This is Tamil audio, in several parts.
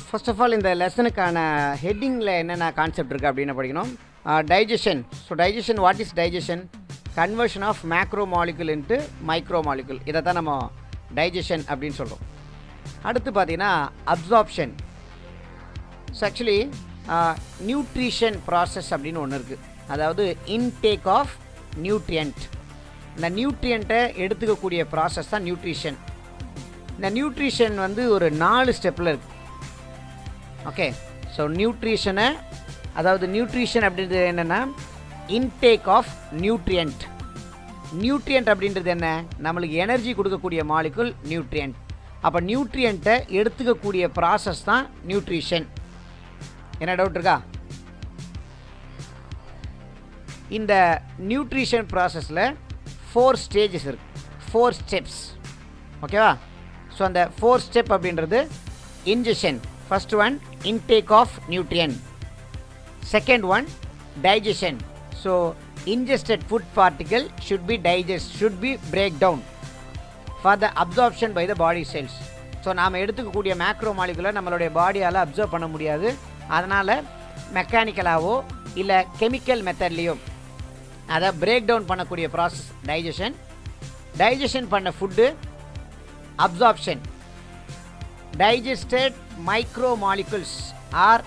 ஃபர்ஸ்ட் ஆஃப் ஆல் இந்த லெசனுக்கான ஹெட்டிங்கில் என்னென்ன கான்செப்ட் இருக்குது அப்படின்னு படிக்கணும். Digestion. So digestion, what is digestion? Conversion of macro molecule into micro molecule. இதை தான் நம்ம டைஜஷன் அப்படின்னு சொல்கிறோம். அடுத்து பார்த்தீங்கன்னா absorption. So actually nutrition process அப்படின்னு ஒன்று இருக்குது. அதாவது இன்டேக் ஆஃப் நியூட்ரியன்ட். இந்த நியூட்ரியண்ட்டை எடுத்துக்கக்கூடிய ப்ராசஸ் தான் நியூட்ரிஷன். இந்த நியூட்ரிஷன் வந்து ஒரு 4 ஸ்டெப்பில் இருக்குது. ஓகே, ஸோ நியூட்ரிஷனை, அதாவது நியூட்ரிஷன் அப்படின்றது என்னென்னா இன்டேக் ஆஃப் நியூட்ரியன்ட். நியூட்ரியன்ட் அப்படின்றது என்ன? நம்மளுக்கு எனர்ஜி கொடுக்கக்கூடிய மாலிகுல் நியூட்ரியன்ட். அப்போ நியூட்ரியண்ட்டை எடுத்துக்கக்கூடிய ப்ராசஸ் தான் நியூட்ரிஷன். என்ன டவுட் இருக்கா? இந்த நியூட்ரிஷன் ப்ராசஸில் 4 ஸ்டேஜஸ் இருக்குது, 4 ஸ்டெப்ஸ். ஓகேவா? ஸோ அந்த 4 ஸ்டெப் அப்படின்றது ingestion. First one intake of nutrient. Second one digestion. So ingested food particle should be digest, should be break down for the absorption by the body cells. So நாம் எடுத்துக்கக்கூடிய மேக்ரோ மாலிகுலை நம்மளுடைய பாடியால் அப்சர்வ் பண்ண முடியாது. அதனால் மெக்கானிக்கலாகவோ இல்லை கெமிக்கல் மெத்தட்லேயோ அதை பிரேக் டவுன் பண்ணக்கூடிய ப்ராசஸ் டைஜஷன். டைஜஷன் பண்ண food absorption. Digested micromolecules are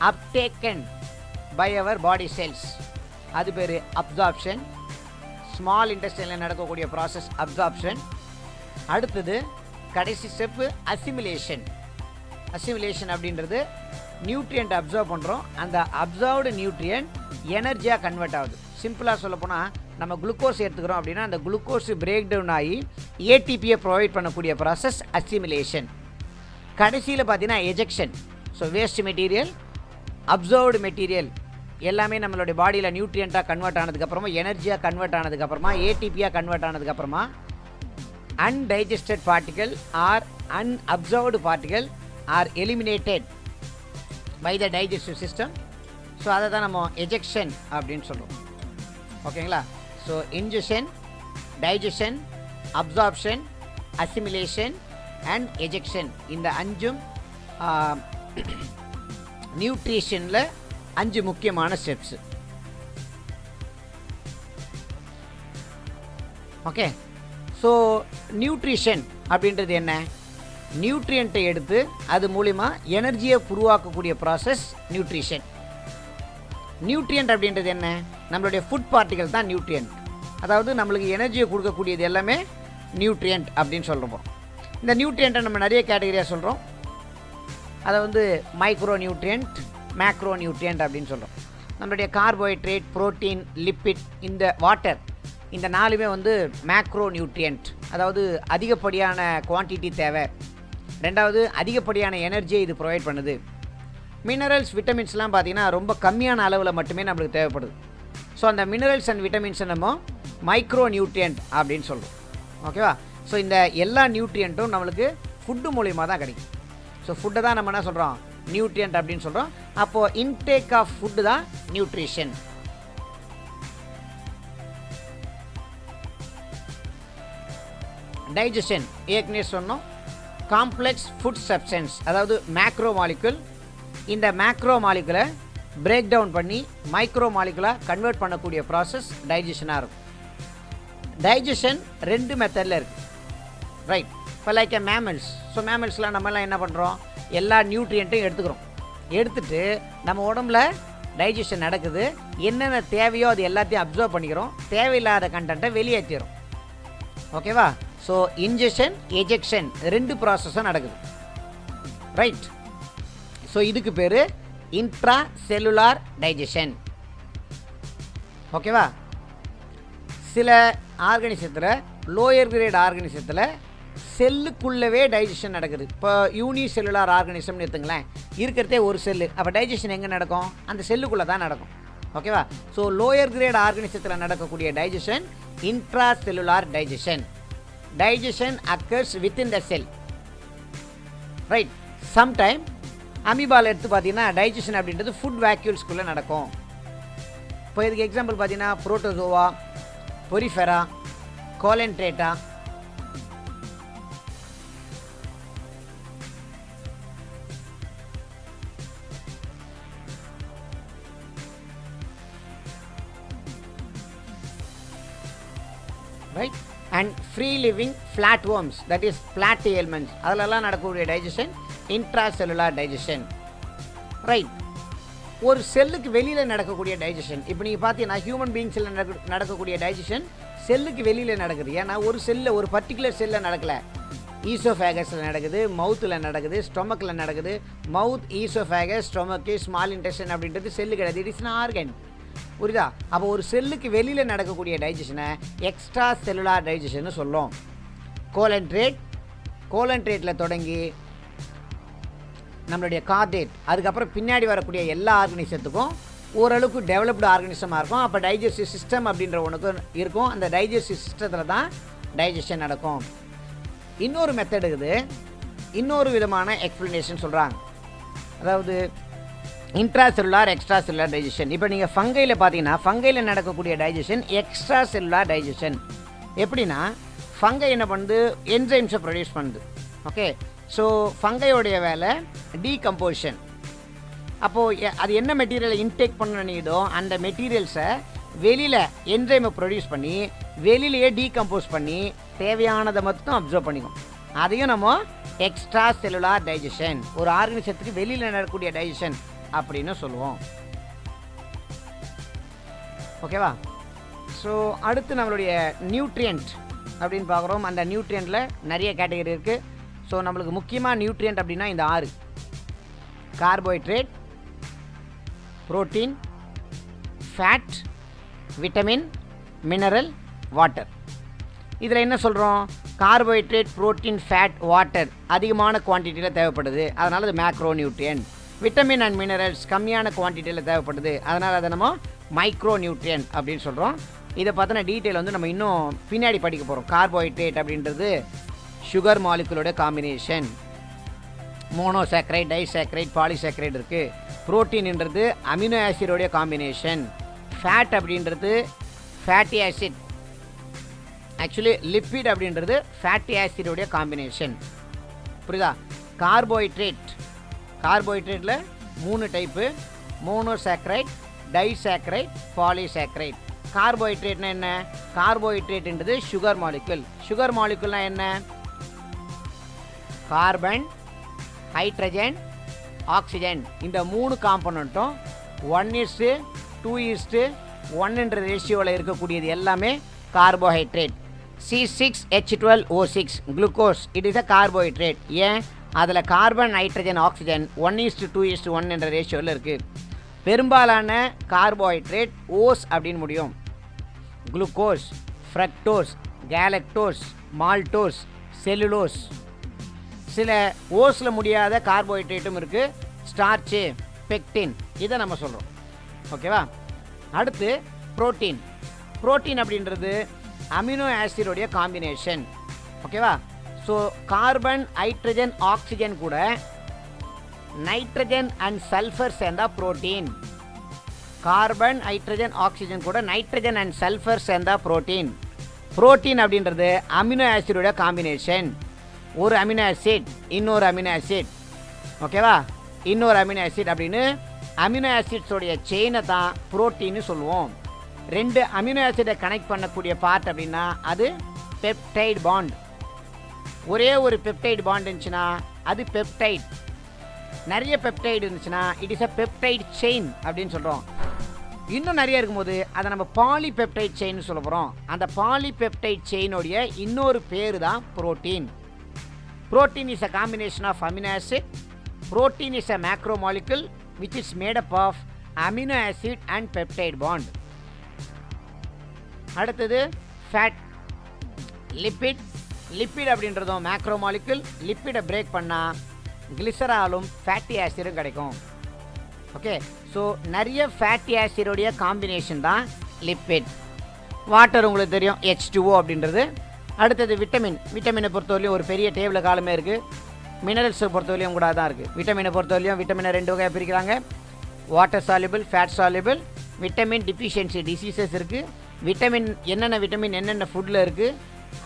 uptaken by our body cells. அது பேர் absorption. ஸ்மால் இன்டெஸ்டைனில் நடக்கக்கூடிய ப்ராசஸ் absorption. அடுத்தது கடைசி ஸ்டெப்பு அசிமிலேஷன். அசிமிலேஷன் அப்படின்றது நியூட்ரியன்ட் அப்சர்வ் பண்ணுறோம், அந்த அப்சர்வ்டு நியூட்ரியன்ட் எனர்ஜியாக கன்வெர்ட் ஆகுது. சிம்பிளாக சொல்லப்போனால் நம்ம குளுக்கோஸ் எடுத்துக்கிறோம் அப்படின்னா அந்த குளுக்கோஸ் பிரேக் டவுன் ஆகி ஏடிபியை ப்ரொவைட் பண்ணக்கூடிய ப்ராசஸ் அசிமிலேஷன். கடைசியில் பார்த்தீங்கன்னா egestion. So waste material, absorbed material எல்லாமே நம்மளுடைய பாடியில் நியூட்ரியண்ட்டாக கன்வெர்ட் ஆனதுக்கப்புறமா, எனர்ஜியாக கன்வெர்ட் ஆனதுக்கப்புறமா, ஏடிபியாக கன்வெர்ட் ஆனதுக்கப்புறமா undigested particle or unabsorbed particle are eliminated by the digestive system. So அதை தான் நம்ம எஜெக்ஷன் அப்படின்னு சொல்கிறோம். ஓகேங்களா? So ingestion, digestion, absorption, assimilation and egestion. இந்த 5ம் நியூட்ரிஷனில் 5 முக்கியமான ஸ்டெப்ஸு. ஓகே, ஸோ நியூட்ரிஷன் அப்படின்றது என்ன? நியூட்ரியண்ட்டை எடுத்து அது மூலிமா எனர்ஜியை உருவாக்கக்கூடிய ப்ராசஸ் நியூட்ரிஷன். நியூட்ரியன்ட் அப்படின்றது என்ன? நம்மளுடைய ஃபுட் பார்ட்டிகல் தான் நியூட்ரியன்ட். அதாவது நம்மளுக்கு எனர்ஜியை கொடுக்கக்கூடியது எல்லாமே நியூட்ரியன்ட் அப்படின்னு சொல்கிறோம். இந்த நியூட்ரியண்ட்டை நம்ம நிறைய கேட்டகரியாக சொல்கிறோம். அதை வந்து மைக்ரோ நியூட்ரியன்ட், மேக்ரோ நியூட்ரியன்ட் அப்படின்னு சொல்கிறோம். நம்மளுடைய கார்போஹைட்ரேட், புரோட்டீன், லிப்பிட், இந்த வாட்டர், இந்த 4மே வந்து மேக்ரோ நியூட்ரியன்ட். அதாவது அதிகப்படியான குவான்டிட்டி தேவை. ரெண்டாவது அதிகப்படியான எனர்ஜியை இது ப்ரொவைட் பண்ணுது. மினரல்ஸ், விட்டமின்ஸ்லாம் பார்த்திங்கன்னா ரொம்ப கம்மியான அளவில் மட்டுமே நம்மளுக்கு தேவைப்படுது. ஸோ அந்த மினரல்ஸ் அண்ட் விட்டமின்ஸை நம்ம மைக்ரோ நியூட்ரியன்ட் அப்படின்னு சொல்கிறோம். ஓகேவா? ஸோ இந்த எல்லா நியூட்ரியண்ட்டும் நம்மளுக்கு ஃபுட்டு மூலிமா தான் கிடைக்கும். ஸோ ஃபுட்டை தான் நம்ம என்ன சொல்கிறோம்? நியூட்ரியன்ட் அப்படின்னு சொல்கிறோம். அப்போது இன்டேக் ஆஃப் ஃபுட்டு தான் நியூட்ரிஷன். டைஜஷன் ஏற்கனவே சொன்னோம். காம்ப்ளெக்ஸ் ஃபுட் சப்ஸ்டன்ஸ், அதாவது மேக்ரோ மாலிகுல். இந்த மேக்ரோ மாலிகுலை பிரேக் டவுன் பண்ணி மைக்ரோ மாலிகுலாக கன்வெர்ட் பண்ணக்கூடிய ப்ராசஸ் டைஜஷனாக இருக்கும். டைஜஷன் 2 மெத்தடில் இருக்குது. ரைட். இப்போ லைக் மேமல்ஸ். ஸோ மேமல்ஸ்லாம் நம்மலாம் என்ன பண்ணுறோம்? எல்லா நியூட்ரியண்ட்டையும் எடுத்துக்கிறோம். எடுத்துகிட்டு நம்ம உடம்புல டைஜஷன் நடக்குது. என்னென்ன தேவையோ அது எல்லாத்தையும் அப்சர்வ் பண்ணிக்கிறோம். தேவையில்லாத கண்டென்ட்டை வெளியேற்றிடும். ஓகேவா? ஸோ இன்ஜெஷன், எஜெக்ஷன் 2 ப்ராசஸும் நடக்குது. ரைட். ஸோ இதுக்கு பேர் இன்ட்ரா செல்லுலார் டைஜஷன். ஓகேவா? சில ஆர்கானிசத்தில், லோயர் கிரேட் ஆர்கானிசத்தில் செல்லுக்குள்ளவே டைஜஷன் நடக்குது. இப்போ யூனி செல்லுலார் ஆர்கானிசம்னு எடுத்துங்களேன், இருக்கிறதே ஒரு செல்லு. அப்போ டைஜஷன் எங்கே நடக்கும்? அந்த செல்லுக்குள்ளே தான் நடக்கும். ஓகேவா? ஸோ லோயர் கிரேட் ஆர்கானிசத்தில் நடக்கக்கூடிய digestion intracellular digestion. Digestion occurs within the cell. Right. Sometime அமீபாவில் எடுத்து பார்த்தீங்கன்னா டைஜஷன் அப்படின்றது ஃபுட் வேக்யூல்ஸ்குள்ளே நடக்கும். இப்போ இதுக்கு எக்ஸாம்பிள் பார்த்தீங்கன்னா protozoa, porifera, coelenterata, right. And free living flat worms, that is flat helminths, அதிலெல்லாம் நடக்கக்கூடிய digestion intracellular digestion. Right. ஒரு செல்லுக்கு வெளியில் நடக்கக்கூடிய டைஜஷன், இப்போ நீங்கள் பார்த்தீங்கன்னா ஹியூமன் பீயிங்ஸில் நடக்கக்கூடிய டைஜஷன் செல்லுக்கு வெளியில் நடக்குது. ஏன்னா ஒரு செல்லில், ஒரு பர்டிகுலர் செல்லில் நடக்கலை. ஈசோஃபேகஸில் நடக்குது, மவுத்தில் நடக்குது, ஸ்டொமக்கில் நடக்குது. மவுத், ஈசோஃபேகஸ், ஸ்டொமக்கு, ஸ்மால் இன்டெஸ்டைன் அப்படின்றது செல்லு கிடையாது, இட் இஸ் an ஆர்கன். புரியுதா? அப்போ ஒரு செல்லுக்கு வெளியில் நடக்கக்கூடிய டைஜஷனை எக்ஸ்ட்ரா செல்லுலார் டைஜஷன்னு சொல்லும். கோலன்ட்ரேட்டில் தொடங்கி நம்மளுடைய கார்டேட், அதுக்கப்புறம் பின்னாடி வரக்கூடிய எல்லா ஆர்கனிசத்துக்கும் ஓரளவுக்கு டெவலப்டு ஆர்கனிசமாக இருக்கும். அப்போ டைஜஸ்டிவ் சிஸ்டம் அப்படின்ற ஒன்றுக்கு இருக்கும். அந்த டைஜஸ்டிவ் சிஸ்டத்தில் தான் டைஜஷன் நடக்கும். இன்னொரு மெத்தட் இருக்குது, இன்னொரு விதமான எக்ஸ்ப்ளனேஷன் சொல்கிறாங்க. அதாவது intra cellular, extra cellular digestion. இப்போ நீங்கள் ஃபங்கையில் பார்த்தீங்கன்னா ஃபங்கையில் நடக்கக்கூடிய டைஜஷன் எக்ஸ்ட்ரா செல்லுலார் டைஜஷன். எப்படின்னா ஃபங்கை என்ன பண்ணுது, என்சைம்ஸை ப்ரொடியூஸ் பண்ணுது. ஓகே. ஸோ ஃபங்கையோடைய வேலை டீகம்போசிஷன். அப்போது அது என்ன மெட்டீரியலை இன்டேக் பண்ண நினைக்குதோ அந்த மெட்டீரியல்ஸை வெளியில் என்சைமை ப்ரொடியூஸ் பண்ணி வெளியிலேயே டீகம்போஸ் பண்ணி தேவையானதை மட்டும் அப்சர்வ் பண்ணிக்கும். அதையும் நம்ம எக்ஸ்ட்ரா செல்லுலார் டைஜஷன், ஒரு ஆர்கனிசத்துக்கு வெளியில் நடக்கக்கூடிய டைஜஷன் அப்படின்னு சொல்லுவோம். ஓகேவா? ஸோ அடுத்து நம்மளுடைய நியூட்ரியன்ட் அப்படின்னு பார்க்குறோம். அந்த நியூட்ரியண்ட்டில் நிறைய கேட்டகரி இருக்குது. ஸோ நம்மளுக்கு முக்கியமாக நியூட்ரியன்ட் அப்படின்னா இந்த 6: carbohydrate, protein, fat, vitamin, mineral, water. இதில் என்ன சொல்கிறோம், கார்போஹைட்ரேட், புரோட்டீன், ஃபேட், வாட்டர் அதிகமான குவான்டிட்டியில் தேவைப்படுது, அதனால் அது macro nutrient. Vitamin and minerals கம்மியான குவான்டிட்டியில் தேவைப்படுது, அதனால் அதை நம்ம மைக்ரோ நியூட்ரியன்ட் அப்படின்னு சொல்கிறோம். இதை பார்த்தினா டீட்டெயில் வந்து நம்ம இன்னும் பின்னாடி படிக்க போகிறோம். கார்போஹைட்ரேட் அப்படின்றது சுகர் மாலிகுலோட காம்பினேஷன், மோனோசாக்கரைட், டைசாக்கரைட், பாலிசாக்கரைட் இருக்குது. புரோட்டீன்ன்றது அமினோ ஆசிடோடைய காம்பினேஷன். ஃபேட் அப்படின்றது ஃபேட்டி ஆசிட், ஆக்சுவலி லிப்பிட் அப்படின்றது ஃபேட்டி ஆசிடோடைய காம்பினேஷன். புரியுதா? கார்போஹைட்ரேட்டில் 3 டைப்பு: மோனோசாக்கரைட், டைசாக்கரைட், பாலிசாக்கரைட். கார்போஹைட்ரேட்னா என்ன? கார்போஹைட்ரேட்ன்றது சுகர் மாலிகுல். சுகர் மாலிகுல்னால் என்ன? கார்பன், ஹைட்ரஜன், ஆக்சிஜன், இந்த 3 காம்பனண்ட்டும் 1:2:1 என்ற ரேஷியோவில் இருக்கக்கூடியது எல்லாமே carbohydrate. C6H12O6 glucose, it is a carbohydrate. ஏன்? அதில் கார்பன், ஹைட்ரஜன், ஆக்சிஜன் 1:2:1 என்ற ரேஷியோவில் இருக்குது. பெரும்பாலான கார்போஹைட்ரேட் ஓஸ் அப்படின்னு முடியும். Glucose, fructose, galactose, maltose, cellulose. சில ஓஸில் முடியாத கார்போஹைட்ரேட்டும் இருக்குது, ஸ்டார்ச்சு, பெக்டின், இதை நம்ம சொல்கிறோம். ஓகேவா? அடுத்து புரோட்டீன். புரோட்டீன் அப்படின்றது அமினோ ஆசிடோடைய காம்பினேஷன். ஓகேவா? ஸோ கார்பன், ஹைட்ரஜன், ஆக்சிஜன் கூட நைட்ரஜன் அண்ட் சல்ஃபர் சேர்ந்தா புரோட்டீன். கார்பன், ஹைட்ரஜன், ஆக்சிஜன் கூட நைட்ரஜன் அண்ட் சல்ஃபர் சேர்ந்தா புரோட்டீன். புரோட்டீன் அப்படின்றது அமினோ ஆசிடோட காம்பினேஷன். ஒரு அமினோ ஆசிட், இன்னொரு அமினோ ஆசிட். ஓகேவா? இன்னொரு அமினோ ஆசிட் அப்படின்னு அமினோ ஆசிட்ஸோடைய செயினை தான் புரோட்டீன்னு சொல்லுவோம். 2 அமினோ ஆசிடை கனெக்ட் பண்ணக்கூடிய பார்ட் அப்படின்னா அது பெப்டைட் பாண்ட். ஒரே ஒரு பெப்டைட் பாண்ட் இருந்துச்சுன்னா அது பெப்டைட். நிறைய பெப்டைடு இருந்துச்சுன்னா it is a peptide chain அப்படின்னு சொல்கிறோம். இன்னும் நிறைய இருக்கும்போது அதை நம்ம பாலிபெப்டைட் செயின் சொல்ல போகிறோம். அந்த பாலிபெப்டைட் செயினுடைய இன்னொரு பேர் தான் protein. Protein is a combination of amino acid. Protein is a macromolecule which is made up of amino acid and peptide bond. அடுத்தது ஃபேட். லிப்பிட் அப்படின்றதும் மேக்ரோமாலிகுல். லிப்பிடை பிரேக் பண்ணால் கிளிசராலும் ஃபேட்டி ஆசிடும் கிடைக்கும். ஓகே. ஸோ நிறைய ஃபேட்டி ஆசிடோடைய காம்பினேஷன் தான் லிப்பிட். வாட்டர் உங்களுக்கு தெரியும், H2O அப்படின்றது. அடுத்தது விட்டமினை பொறுத்தவரையும் ஒரு பெரிய டேபிள் காலமே இருக்குது. மினரல்ஸை பொறுத்தவரையும் கூட தான் இருக்குது. விட்டமினை பொறுத்தவரையும் விட்டமினை 2 வகையாக பிரிக்கிறாங்க. Water soluble, fat soluble. Vitamin deficiency diseases இருக்குது. என்னென்ன விட்டமின் என்னென்ன ஃபுட்டில் இருக்குது.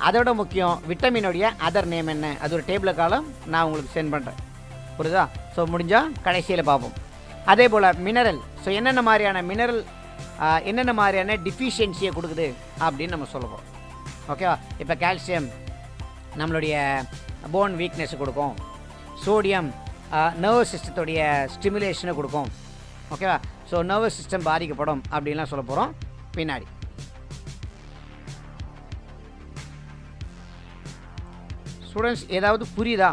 அதோட முக்கியம் விட்டமினுடைய அதர் நேம் என்ன, அது ஒரு டேபிள் காலம் நான் உங்களுக்கு சென்ட் பண்ணுறேன். புரியுதா? ஸோ முடிஞ்சால் கடைசியில் பார்ப்போம். அதே போல் மினரல். ஸோ என்னென்ன மாதிரியான மினரல் என்னென்ன மாதிரியான டிஃபிஷியன்சியை கொடுக்குது அப்படின்னு நம்ம சொல்ல போகிறோம். ஓகேவா? இப்போ கால்சியம் நம்மளுடைய போன் வீக்னஸ் கொடுக்கும், சோடியம் நர்வஸ் சிஸ்டத்துடைய ஸ்டிமுலேஷனை கொடுக்கும். ஓகேவா? ஸோ நர்வஸ் சிஸ்டம் பாதிக்கப்படும் அப்படின்லாம் சொல்ல போகிறோம் பின்னாடி. ஸ்டூடெண்ட்ஸ் ஏதாவது புரியுதா?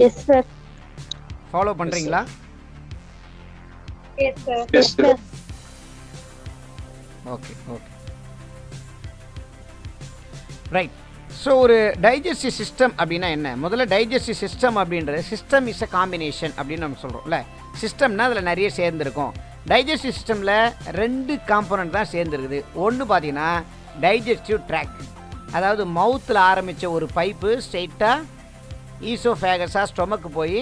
Yes sir. ஃபாலோ பண்ணுறீங்களா? Yes sir. Okay okay right. So ஒரு டைஜஸ்டிவ் சிஸ்டம் அப்படின்னா என்ன? முதல்ல டைஜஸ்டிவ் சிஸ்டம் அப்படின்றது சிஸ்டம் இஸ் அ காம்பினேஷன் அப்படின்னு நம்ம சொல்கிறோம்ல. சிஸ்டம்னா அதில் நிறைய சேர்ந்துருக்கும். டைஜஸ்டிவ் சிஸ்டமில் 2 காம்போனன்ட் தான் சேர்ந்துருக்குது. ஒன்று பார்த்தீங்கன்னா டைஜஸ்டிவ் ட்ராக், அதாவது மவுத்தில் ஆரம்பித்த ஒரு பைப்பு ஸ்ட்ரெயிட்டாக ஈசோஃபேகஸாக ஸ்டொமக்கு போய்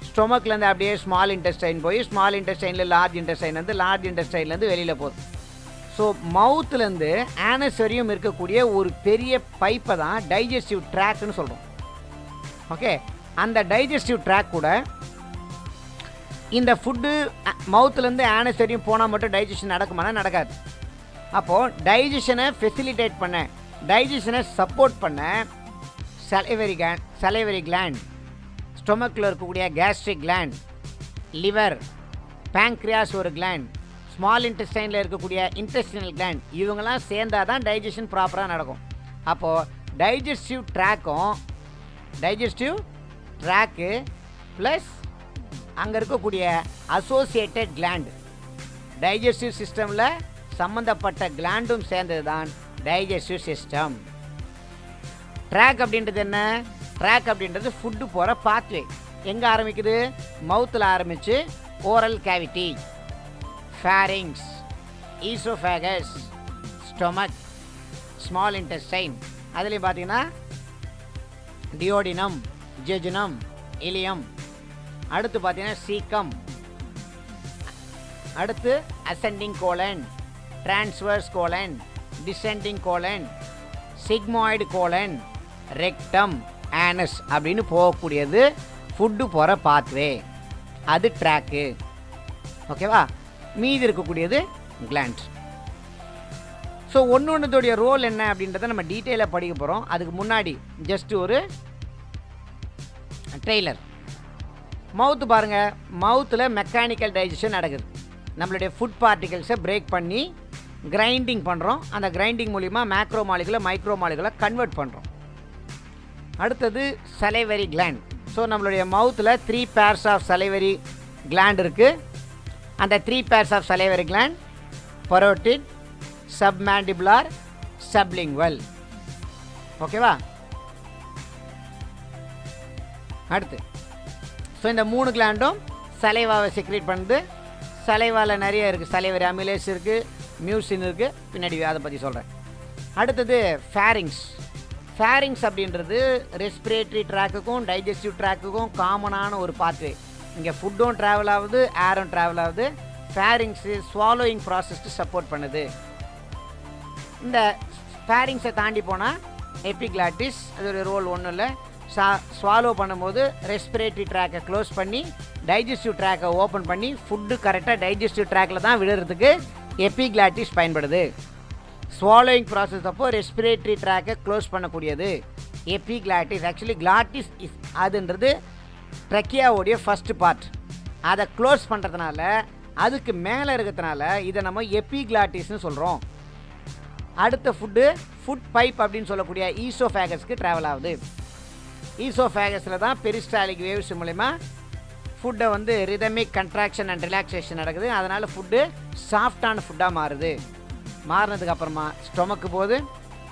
ஸ்டொமக்லேருந்து அப்படியே ஸ்மால் இன்டெஸ்டைன் போய் ஸ்மால் இன்டெஸ்டைனில் லார்ஜ் இன்டெஸ்டைன் வந்து லார்ஜ் இன்டெஸ்டைன்லேருந்து வெளியில் போகுது. ஸோ மவுத்துலேருந்து ஆனஸ் வரையும் இருக்கக்கூடிய ஒரு பெரிய பைப்பை தான் டைஜஸ்டிவ் ட்ராக்னு சொல்கிறோம். ஓகே, அந்த டைஜஸ்டிவ் ட்ராக் கூட இந்த ஃபுட்டு மவுத்துலேருந்து ஆனஸ் வரையும் போனால் மட்டும் டைஜஷன் நடக்குமானா நடக்காது. அப்போது டைஜஷனை ஃபெசிலிட்டேட் பண்ண, டைஜஷனை சப்போர்ட் பண்ண சலைவரி கிளாண்ட், ஸ்டொமக்கில் இருக்கக்கூடிய கேஸ்ட்ரிக் கிளாண்ட், லிவர், பேங்க்ரியாஸ் ஒரு கிளாண்ட், ஸ்மால் இன்டெஸ்டைனில் இருக்கக்கூடிய இன்டெஸ்டினல் கிளாண்ட், இவங்கெல்லாம் சேர்ந்தால் தான் டைஜஷன் ப்ராப்பராக நடக்கும். அப்போது டைஜஸ்டிவ் ட்ராக்கு ப்ளஸ் அங்கே இருக்கக்கூடிய அசோசியேட்டட் கிளாண்ட், டைஜஸ்டிவ் சிஸ்டமில் சம்மந்தப்பட்ட கிளாண்டும் சேர்ந்தது தான் டைஜஸ்டிவ் சிஸ்டம். ட்ராக் அப்படின்றது என்ன? ட்ராக் அப்படின்றது ஃபுட்டு போகிற பாத்வே. எங்கே ஆரம்பிக்குது? மவுத்தில் ஆரம்பித்து oral cavity, pharynx, oesophagus, stomach, small intestine, அதுலேயும் பார்த்தீங்கன்னா டியோடினம், ஜெஜுனம், இலியம், அடுத்து பார்த்தீங்கன்னா சீக்கம், அடுத்து ascending colon, transverse colon, descending colon, sigmoid colon, rectum, anus அப்படின்னு போகக்கூடியது ஃபுட்டு போகிற பாத்வே, அது ட்ராக்கு. ஓகேவா? மீதி இருக்கக்கூடியது கிளாண்ட். ஸோ ஒன்றுடைய ரோல் என்ன அப்படின்றத நம்ம டீட்டெயிலாக படிக்க போகிறோம். அதுக்கு முன்னாடி ஜஸ்ட் ஒரு ட்ரெய்லர். மவுத்து பாருங்கள். மவுத்தில் மெக்கானிக்கல் டைஜஷன் நடக்குது. நம்மளுடைய ஃபுட் பார்ட்டிகல்ஸை பிரேக் பண்ணி கிரைண்டிங் பண்ணுறோம். அந்த கிரைண்டிங் மூலிமா மேக்ரோ மாலிகுலை மைக்ரோ மாலிகுலை கன்வெர்ட் பண்ணுறோம். அடுத்தது சலைவரி கிளாண்ட். ஸோ நம்மளுடைய மவுத்தில் 3 pairs ஆஃப் சலைவரி கிளாண்ட் இருக்குது. அந்த 3 pairs of salivary gland parotid, submandibular, sublingual. ஓகேவா? அடுத்து ஸோ இந்த 3 கிளாண்டும் சலைவாவை செக்ரேட் பண்ணுது. சலைவாவில் நிறைய இருக்குது. சலைவரி அமிலேஸ் இருக்குது, மியூசின் இருக்குது, பின்னாடி அதை பற்றி சொல்கிறேன். அடுத்தது ஃபேரிங்ஸ். ஃபேரிங்ஸ் அப்படின்றது ரெஸ்பிரேட்டரி ட்ராக்குக்கும் டைஜஸ்டிவ் ட்ராக்குக்கும் காமனான ஒரு பாத்வே. இங்கே ஃபுட்டும் ட்ராவல் ஆகுது, ஏரும் ட்ராவல் ஆகுது. ஃபேரிங்ஸு ஸ்வாலோயிங் ப்ராசஸ்க்கு சப்போர்ட் பண்ணுது. இந்த ஃபேரிங்ஸை தாண்டி போனால் எபிக்ளாட்டிஸ், அதோடைய ரோல் ஒன்றும் இல்லை. ஸ்வாலோ பண்ணும்போது ரெஸ்பிரேட்டரி ட்ராக்கை க்ளோஸ் பண்ணி டைஜஸ்டிவ் ட்ராக்கை ஓப்பன் பண்ணி ஃபுட்டு கரெக்டாக டைஜஸ்டிவ் ட்ராக்கில் தான் விடுறதுக்கு எபிக்ளாட்டிஸ் பயன்படுது. ஸ்வாலோயிங் ப்ராசஸ் அப்போ ரெஸ்பிரேட்டரி ட்ராக்கை க்ளோஸ் பண்ணக்கூடியது எபிக்ளாட்டிஸ். ஆக்சுவலி கிளாட்டிஸ் அதுன்றது ட்ரக்கியாவோடைய ஃபஸ்ட்டு பார்ட். அதை க்ளோஸ் பண்ணுறதுனால, அதுக்கு மேலே இருக்கிறதுனால இதை நம்ம எபிக்ளாட்டிஸ்னு சொல்கிறோம். அடுத்த ஃபுட் பைப் அப்படின்னு சொல்லக்கூடிய ஈசோஃபேகஸ்க்கு ட்ராவல் ஆகுது. ஈசோஃபேகஸில் தான் பெரிஸ்டாலிக் வேவ்ஸ் மூலிமா ஃபுட்டை வந்து ரிதமிக் கன்ட்ராக்ஷன் அண்ட் ரிலாக்ஸேஷன் நடக்குது. அதனால் ஃபுட்டு சாஃப்டான ஃபுட்டாக மாறுது. மாறினதுக்கு அப்புறமா ஸ்டொமக்கு போகுது.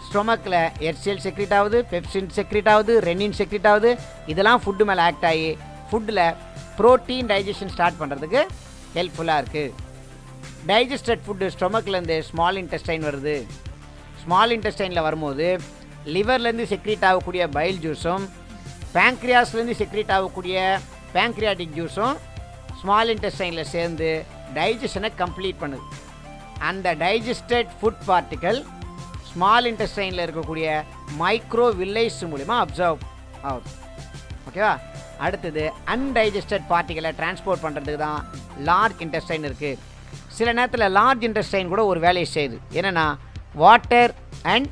ஸ்டொமக்கில் HCl செக்ரீட் ஆகுது, பெப்சின் செக்ரீட் ஆகுது, ரெனின் செக்ரீட் ஆகுது. இதெல்லாம் ஃபுட்டு மேலே ஆக்ட் ஆகி ஃபுட்டில் ப்ரோட்டீன் டைஜஷன் ஸ்டார்ட் பண்ணுறதுக்கு ஹெல்ப்ஃபுல்லாக இருக்குது. டைஜஸ்டட் ஃபுட்டு ஸ்டொமக்லேருந்து ஸ்மால் இன்டெஸ்டைன் வருது. ஸ்மால் இன்டெஸ்டைனில் வரும்போது லிவர்லேருந்து செக்ரீட் ஆகக்கூடிய பைல் ஜூஸும் பேங்க்ரியாஸ்லேருந்து செக்ரீட் ஆகக்கூடிய பேங்க்ரியாட்டிக் ஜூஸும் ஸ்மால் இன்டெஸ்டைனில் சேர்ந்து டைஜஷனை கம்ப்ளீட் பண்ணுது. அந்த டைஜஸ்டட் ஃபுட் பார்ட்டிக்கல் ஸ்மால் இன்டெஸ்டைனில் இருக்கக்கூடிய மைக்ரோ வில்லைஸ் மூலிமா அப்சர்வ் ஆகுது. ஓகேவா? அடுத்தது அன்டைஜஸ்டட் பார்ட்டிக்கலை டிரான்ஸ்போர்ட் பண்ணுறதுக்கு தான் லார்ஜ் இன்டெஸ்டைன் இருக்குது. சில நேரத்தில் லார்ஜ் இன்டெஸ்டைன் கூட ஒரு வேலையை செய்யுது. என்னென்னா வாட்டர் அண்ட்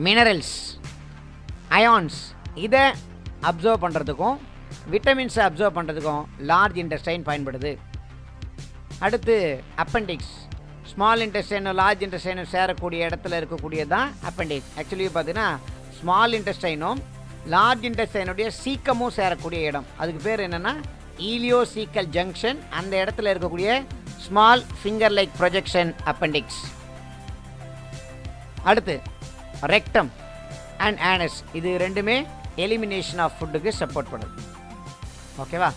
மினரல்ஸ், அயான்ஸ் இதை அப்சர்வ் பண்ணுறதுக்கும் விட்டமின்ஸை அப்சர்வ் பண்ணுறதுக்கும் லார்ஜ் இன்டெஸ்டைன் பயன்படுது. அடுத்து அப்பெண்டிக்ஸ், ஸ்மால் இன்டெஸ்டைனும் லார்ஜ் இன்டெஸ்டைனும் சேரக்கூடிய இடத்துல இருக்கக்கூடியது தான் அப்பெண்டிக்ஸ். ஆக்சுவலி பார்த்தீங்கன்னா ஸ்மால் இன்டெஸ்டைனும் லார்ஜ் இன்டெஸ்டைனுடைய சீக்கமும் சேரக்கூடிய இடம், அதுக்கு பேர் என்னென்னா ஈலியோசீக்கல் ஜங்ஷன். அந்த இடத்துல இருக்கக்கூடிய small finger like projection appendix. அடுத்து ரெக்டம் அண்ட் ஆனஸ், இது ரெண்டுமே எலிமினேஷன் ஆஃப் ஃபுட்டுக்கு சப்போர்ட் பண்ணுது. ஓகேவா?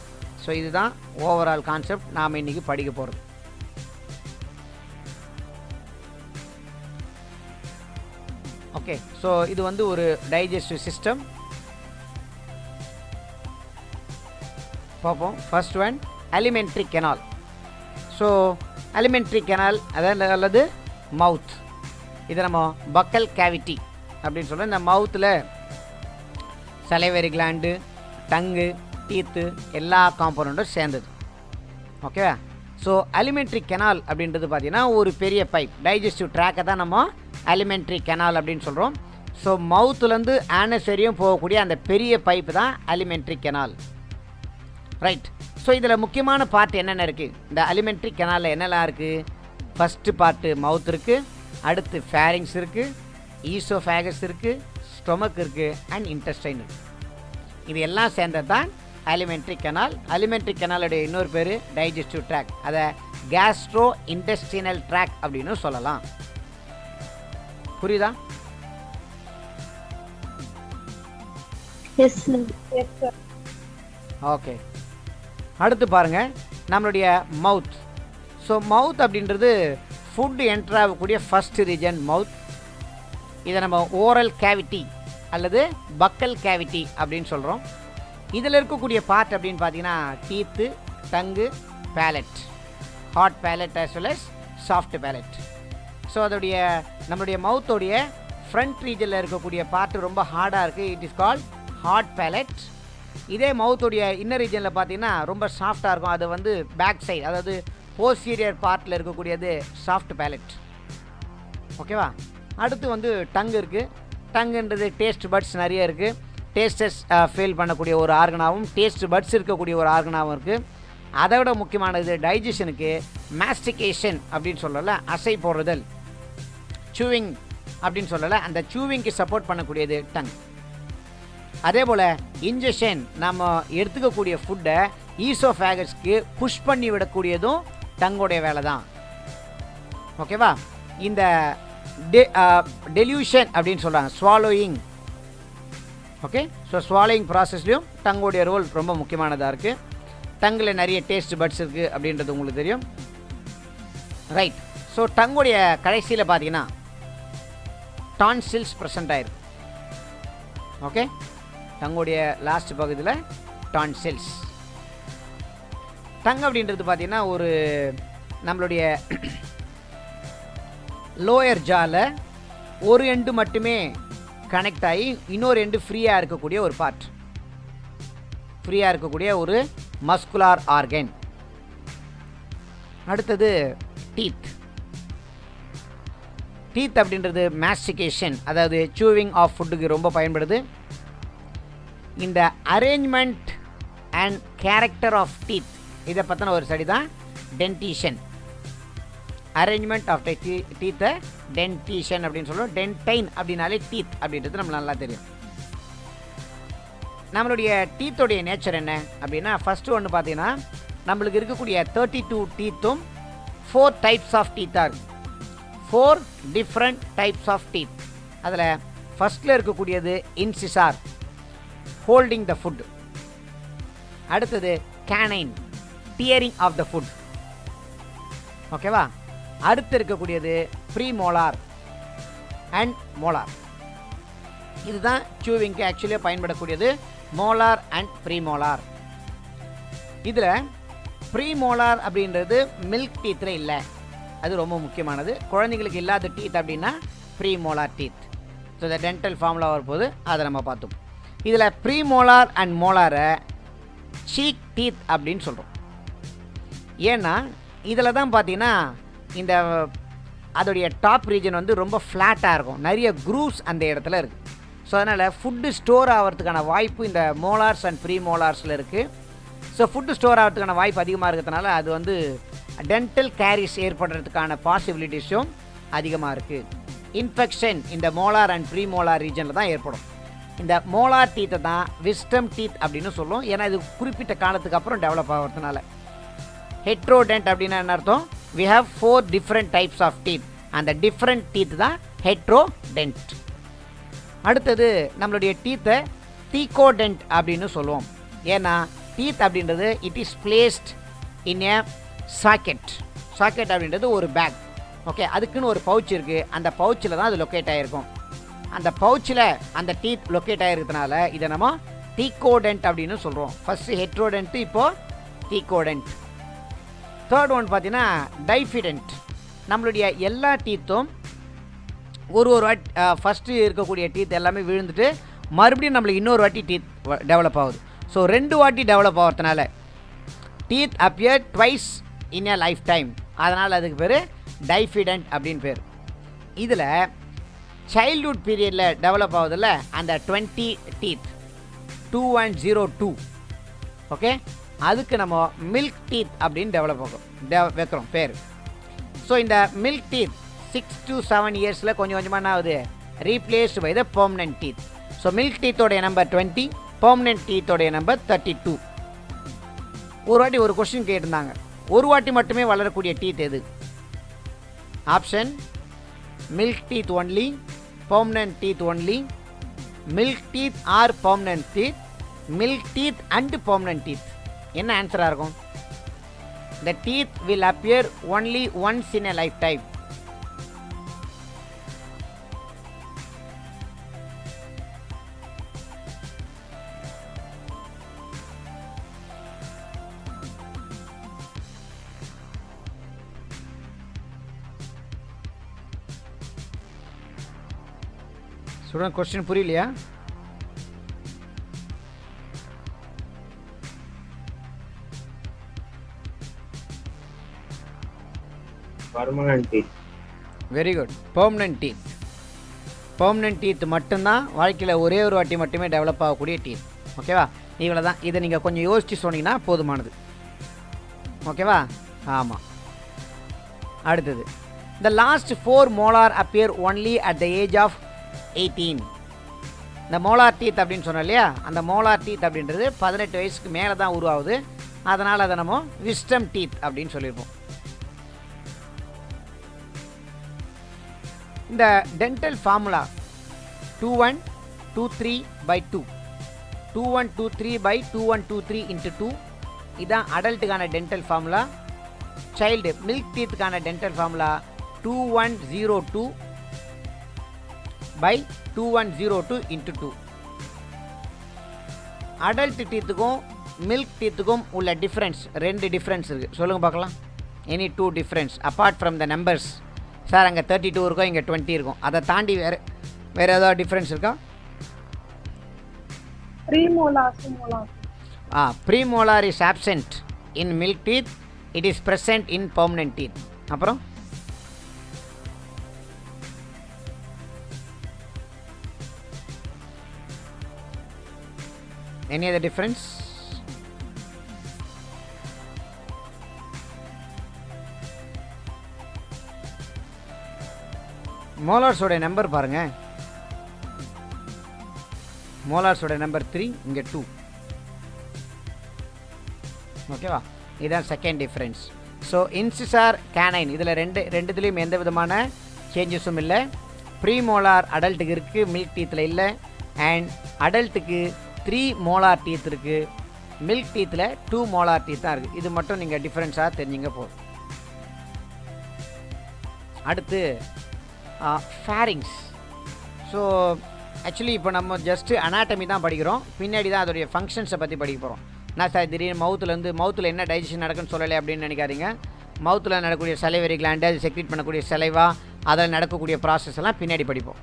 ஸோ இதுதான் ஓவரால் கான்செப்ட் நாம் இன்றைக்கி படிக்க போகிறது. ஓகே, ஸோ இது வந்து ஒரு டைஜஸ்டிவ் சிஸ்டம். பார்ப்போம். First one alimentary canal. So alimentary canal அல்லது மவுத், இதை நம்ம பக்கல் கேவிட்டி அப்படின்னு சொல்கிறோம். இந்த மவுத்தில் சலைவரி கிளாண்டு, டங்கு, டீத்து எல்லா காம்பனண்ட்டும் சேர்ந்தது. ஓகேவா? ஸோ அலிமெண்ட்ரி கெனால் அப்படின்றது பார்த்திங்கன்னா ஒரு பெரிய பைப், டைஜஸ்டிவ் ட்ராக்கை தான் நம்ம அலிமெண்ட்ரி கெனால் அப்படின்னு சொல்கிறோம். ஸோ மவுத்துலேருந்து ஆனஸ் வரையும் போகக்கூடிய அந்த பெரிய பைப்பு தான் அலிமெண்ட்ரி கெனால். ரைட். ஸோ இதில் முக்கியமான பார்ட் என்னென்ன இருக்குது? இந்த அலிமெண்ட்ரி கெனாலில் என்னெல்லாம் இருக்குது? ஃபஸ்ட்டு பார்ட்டு மவுத் இருக்குது, அடுத்து ஃபேரிங்ஸ் இருக்குது, ஈசோஃபேகஸ் இருக்குது, ஸ்டொமக் இருக்குது அண்ட் இன்டெஸ்டைன் இருக்குது. இது எல்லாம் சேர்ந்தது தான் அலிமெண்ட்ரி கெனால். அலிமெண்ட்ரி கெனாலுடைய இன்னொரு பேர் டைஜஸ்டிவ் ட்ராக், அதை கேஸ்ட்ரோ இன்டெஸ்டினல் ட்ராக் அப்படின்னு சொல்லலாம். புரியுதா? Yes sir. ஓகே, அடுத்து பாருங்கள் நம்மளுடைய மவுத். ஸோ மவுத் அப்படின்றது ஃபுட்டு என்டர் ஆகக்கூடிய ஃபஸ்ட் ரீஜன் மவுத். இதை நம்ம ஓரல் கேவிட்டி அல்லது பக்கல் கேவிட்டி அப்படின்னு சொல்கிறோம். இதில் இருக்கக்கூடிய பார்ட் அப்படின்னு பார்த்தீங்கன்னா teeth, tongue, palate, hard palate as well as soft palate. So அதோடைய நம்மளுடைய மவுத்தோடைய ஃப்ரண்ட் ரீஜனில் இருக்கக்கூடிய பார்ட்டு ரொம்ப ஹார்டாக இருக்குது, it is called hard palate. இதே மவுத்தோடைய இன்னர் ரீஜனில் பார்த்தீங்கன்னா ரொம்ப சாஃப்டாக இருக்கும், அது வந்து பேக் சைடு, அதாவது போஸ்டீரியர் பார்ட்டில் இருக்கக்கூடியது சாஃப்ட் பேலட். ஓகேவா? அடுத்து வந்து டங்கு இருக்குது. டங்குன்றது டேஸ்ட் பட்ஸ் நிறைய இருக்குது. டேஸ்டஸ் ஃபீல் பண்ணக்கூடிய ஒரு ஆர்கனாகவும் டேஸ்ட் பட்ஸ் இருக்கக்கூடிய ஒரு ஆர்கனாகவும் இருக்குது. அதை விட முக்கியமானது டைஜஷனுக்கு மாஸ்டிகேஷன் அப்படின்னு சொல்லலை, அசை போடுறதல், சூவிங் அப்படின்னு சொல்லலை, அந்த சூவிங்க்கு சப்போர்ட் பண்ணக்கூடியது டங். அதே போல் இன்ஜெக்ஷன், நம்ம எடுத்துக்கக்கூடிய ஃபுட்டை ஈசோஃபேகஸ்க்கு புஷ் பண்ணி விடக்கூடியதும் டங்கோடைய வேலை தான். ஓகேவா? இந்த டெலியூஷன் அப்படின்னு சொல்கிறாங்க, ஸ்வாலோயிங். ஓகே, ஸோ ஸ்வாலோயிங் ப்ராசஸ்லையும் டங்கோடைய ரோல் ரொம்ப முக்கியமானதாக இருக்குது. டங்கில் நிறைய டேஸ்ட் பட்ஸ் இருக்குது அப்படின்றது உங்களுக்கு தெரியும். ரைட். ஸோ டங்கோடைய கடைசியில் பார்த்தீங்கன்னா டான்சில்ஸ் ப்ரெசென்ட் ஆயிருக்கு. ஓகே, டங்கோடைய லாஸ்ட் பகுதியில் டான்சில்ஸ். டங் அப்படின்றது பார்த்தீங்கன்னா ஒரு நம்மளுடைய லோயர் ஜாவில் ஒரு எண்டு மட்டுமே கனெக்ட் ஆகி இன்னொரு எண்டு ஃப்ரீயாக இருக்கக்கூடிய ஒரு பார்ட், ஃப்ரீயாக இருக்கக்கூடிய ஒரு மஸ்குலார் ஆர்கன். அடுத்தது டீத். டீத் அப்படின்றது மாஸ்டிகேஷன், அதாவது சூவிங் ஆஃப் ஃபுட்டுக்கு ரொம்ப பயன்படுது. இந்த arrangement and character of teeth, இதை பற்றின ஒரு ஸ்டடி தான் டென்டிஷன். அரேஞ்ச்மெண்ட் ஆஃப் டீத்தை டென்டிஷன் அப்படின்னு சொல்லுவோம். டென்டைன் அப்படின்னாலே டீத் அப்படின்றது நம்மளுக்கு நல்லா தெரியும். நம்மளுடைய டீத்தோடைய நேச்சர் என்ன அப்படின்னா, ஃபஸ்ட்டு ஒன்று பார்த்தீங்கன்னா நம்மளுக்கு இருக்கக்கூடிய 32 டீத்தும் 4 டைப்ஸ் ஆஃப் டீத்தாக இருக்குது. 4 டிஃப்ரெண்ட் டைப்ஸ் ஆஃப் டீத். அதில் ஃபஸ்ட்டில் இருக்கக்கூடியது இன்சிசார், ஹோல்டிங் த ஃபுட். அடுத்தது canine, tearing of the food. ஓகேவா? அடுத்து இருக்கக்கூடியது ப்ரீமோலார் அண்ட் மோலார். இதுதான் சூவிங்க்கு ஆக்சுவலியாக பயன்படக்கூடியது, மோலார் அண்ட் ப்ரீமோலார். இதில் ப்ரீமோலார் அப்படின்றது மில்க் டீத்தில் இல்லை, அது ரொம்ப முக்கியமானது. குழந்தைங்களுக்கு இல்லாத டீத் அப்படின்னா ப்ரீமோலார் டீத். ஸோ இந்த டென்டல் ஃபார்மில் வரும்போது அதை நம்ம பார்த்தோம். இதில் ப்ரீமோலார் அண்ட் மோலாரை சீக் டீத் அப்படின்னு சொல்கிறோம். ஏன்னா இதில் தான் பார்த்தீங்கன்னா இந்த அதோடைய டாப் ரீஜன் வந்து ரொம்ப ஃப்ளாட்டாக இருக்கும், நிறைய க்ரூவ்ஸ் அந்த இடத்துல இருக்குது. ஸோ அதனால் ஃபுட்டு ஸ்டோர் ஆகிறதுக்கான வாய்ப்பு இந்த மோலார்ஸ் அண்ட் ப்ரீ மோலார்ஸில் இருக்குது. ஸோ ஃபுட்டு ஸ்டோர் ஆகிறதுக்கான வாய்ப்பு அதிகமாக இருக்கிறதுனால அது வந்து டென்டல் கேரிஸ் ஏற்படுறதுக்கான பாசிபிலிட்டிஸும் அதிகமாக இருக்குது. இன்ஃபெக்ஷன் இந்த மோலார் அண்ட் ப்ரீ மோலார் ரீஜனில் தான் ஏற்படும். இந்த மோலார் டீத்தை தான் விஸ்டம் டீத் அப்படின்னு சொல்லுவோம், ஏன்னா இது குறிப்பிட்ட காலத்துக்கு அப்புறம் டெவலப் ஆகிறதுனால. ஹெட்ரோடென்ட் அப்படின்னா என்ன அர்த்தம்? we have 4 different types of teeth. அந்த டிஃப்ரெண்ட் டீத் தான் ஹெட்ரோடென்ட். அடுத்தது நம்மளுடைய டீத்தை தீகோடென்ட் அப்படின்னு சொல்லுவோம். ஏன்னா டீத் அப்படின்றது it is placed in A socket. Socket அப்படின்றது ஒரு பேக். ஓகே, அதுக்குன்னு ஒரு பவுச் இருக்குது, அந்த பவுச்சில் தான் அது லொக்கேட் ஆகிருக்கும். அந்த பவுச்சில் அந்த டீத் லொக்கேட் ஆகிருக்கிறதுனால இதை நம்ம தீகோடென்ட் அப்படின்னு சொல்கிறோம். ஃபஸ்ட்டு ஹெட்ரோடென்ட்டு, இப்போது தீகோடென்ட். தேர்ட் ஒன் பார்த்தீங்கன்னா டைஃபிடென்ட். நம்மளுடைய எல்லா டீத்தும் ஒரு வாட்டி ஃபஸ்ட்டு இருக்கக்கூடிய டீத் எல்லாமே விழுந்துட்டு மறுபடியும் நம்மளுக்கு இன்னொரு வாட்டி டீத் டெவலப் ஆகுது. ஸோ 2 வாட்டி டெவலப் ஆகிறதுனால டீத் அப்பியர் ட்வைஸ் இன் எ லைஃப் டைம், அதனால் அதுக்கு பேர் டைஃபிடென்ட் அப்படின்னு பேர். இதில் சைல்ட்ஹுட் பீரியடில் டெவலப் ஆகுதில்ல அந்த 20 டீத் 2102, ஓகே, அதுக்கு நம்ம மில்க் டீத் அப்படின்னு டெவலப் ஆகும் வைக்கிறோம் பேர். ஸோ இந்த மில்க் டீத் 6 to 7 இயர்ஸில் கொஞ்சம் கொஞ்சமாக என்ன ஆகுது, replaced by the permanent teeth. So milk டீத்தோடைய நம்பர் 20, பெர்மனன்ட் டீத்தோடைய நம்பர் 32. ஒரு வாட்டி ஒரு கொஸ்டின் கேட்டிருந்தாங்க, ஒரு வாட்டி மட்டுமே வளரக்கூடிய டீத் எது? Option milk teeth only, permanent teeth only, milk teeth or permanent teeth, milk teeth and permanent teeth. என்ன ஆன்சராக இருக்கும்? The teeth will appear only once in a lifetime. Student, question புரியலையா? Permanent teeth. Very good. Permanent teeth. Permanent teeth மட்டும்தான் வாழ்க்கையில் ஒரே ஒரு வாட்டி மட்டுமே டெவலப் ஆகக்கூடிய டீத். ஓகேவா? இவ்வளோ தான். இதை நீங்கள் கொஞ்சம் யோசித்து சொன்னீங்கன்னா போதுமானது. ஓகேவா? ஆமாம். அடுத்தது, the last 4 molar appear only at the age of 18. இந்த மோலார் டீத் அப்படின்னு சொன்னோம் இல்லையா, அந்த மோலார் டீத் அப்படின்றது 18 வயசுக்கு மேலே தான் உருவாகுது. அதனால் அதை நம்ம விஸ்டம் டீத் அப்படின்னு சொல்லியிருப்போம். இந்த டென்டல் ஃபார்முலா 2123/2, 2123/2123 into 2 இதுதான் அடல்ட்டுக்கான டென்டல் ஃபார்முலா. சைல்டு மில்க் டீத்துக்கான டென்டல் ஃபார்முலா 2102/2102 into 2. அடல்ட் டீத்துக்கும் மில்க் டீத்துக்கும் உள்ள டிஃப்ரென்ஸ் 2 டிஃப்ரென்ஸ் இருக்குது. சொல்லுங்கள் பார்க்கலாம். Any 2 difference apart from the numbers. Sir அங்கே 32 இருக்கும், இங்கே 20 இருக்கும், அதை தாண்டி வேறு ஏதாவது டிஃப்ரென்ஸ் இருக்கா? Premolar is absent in milk teeth, it is present in permanent teeth. அப்புறம் எனி அதர் டிஃப்ரென்ஸ்? மோலார்ஸோட நம்பர் பாருங்கள். மோலார்ஸோட நம்பர் 3, இங்கே 2. ஓகேவா? இதுதான் second difference. So incisor canine இதில் ரெண்டுத்துலேயும் எந்த விதமான சேஞ்சஸும் இல்லை. ப்ரீமோலார் அடல்ட்டுக்கு இருக்குது, மில்க் டீத்தில் இல்லை. அண்ட் அடல்ட்டுக்கு 3 மோலார் டீத் இருக்குது, மில்க் டீத்தில் 2 மோலார் டீத் தான் இருக்குது. இது மட்டும் நீங்கள் டிஃப்ரென்ஸாக தெரிஞ்சுங்க போதும். அடுத்து ஃபேரிங்ஸ். ஸோ ஆக்சுவலி இப்போ நம்ம ஜஸ்ட்டு அனாட்டமி தான் படிக்கிறோம், பின்னாடி தான் அதோடைய ஃபங்க்ஷன்ஸை பற்றி படிக்க போகிறோம். நான் சார் திடீர்னு மவுத்தில் என்ன டைஜஷன் நடக்குன்னு சொல்லலை அப்படின்னு நினைக்காதீங்க. மவுத்தில் நடக்கக்கூடிய சலைவரி கிளாண்டு, அது செக்ரீட் பண்ணக்கூடிய சலைவா, அதில் நடக்கக்கூடிய ப்ராசஸ் எல்லாம் பின்னாடி படிப்போம்.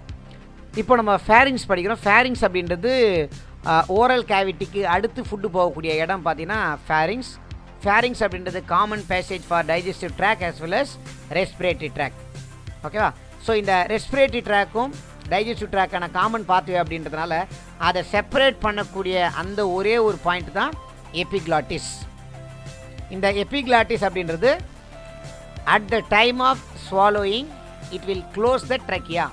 இப்போ நம்ம ஃபேரிங்ஸ் படிக்கிறோம். ஃபேரிங்ஸ் அப்படின்றது ஓரல் கேவிட்டிக்கு அடுத்து ஃபுட்டு போகக்கூடிய இடம் பார்த்தீங்கன்னா ஃபேரிங்ஸ். ஃபேரிங்ஸ் அப்படின்றது common passage for digestive track as well as respiratory track. ஓகேவா? ஸோ இந்த ரெஸ்பிரேட்டரி ட்ராக்கும் டைஜஸ்டிவ் ட்ராக்கான காமன் பாத்வே அப்படின்றதுனால அதை செப்பரேட் பண்ணக்கூடிய அந்த ஒரே ஒரு பாயிண்ட் தான் எபிக்ளாட்டிஸ். இந்த எபிக்ளாட்டிஸ் அப்படின்றது at the time of swallowing it will close the trachea.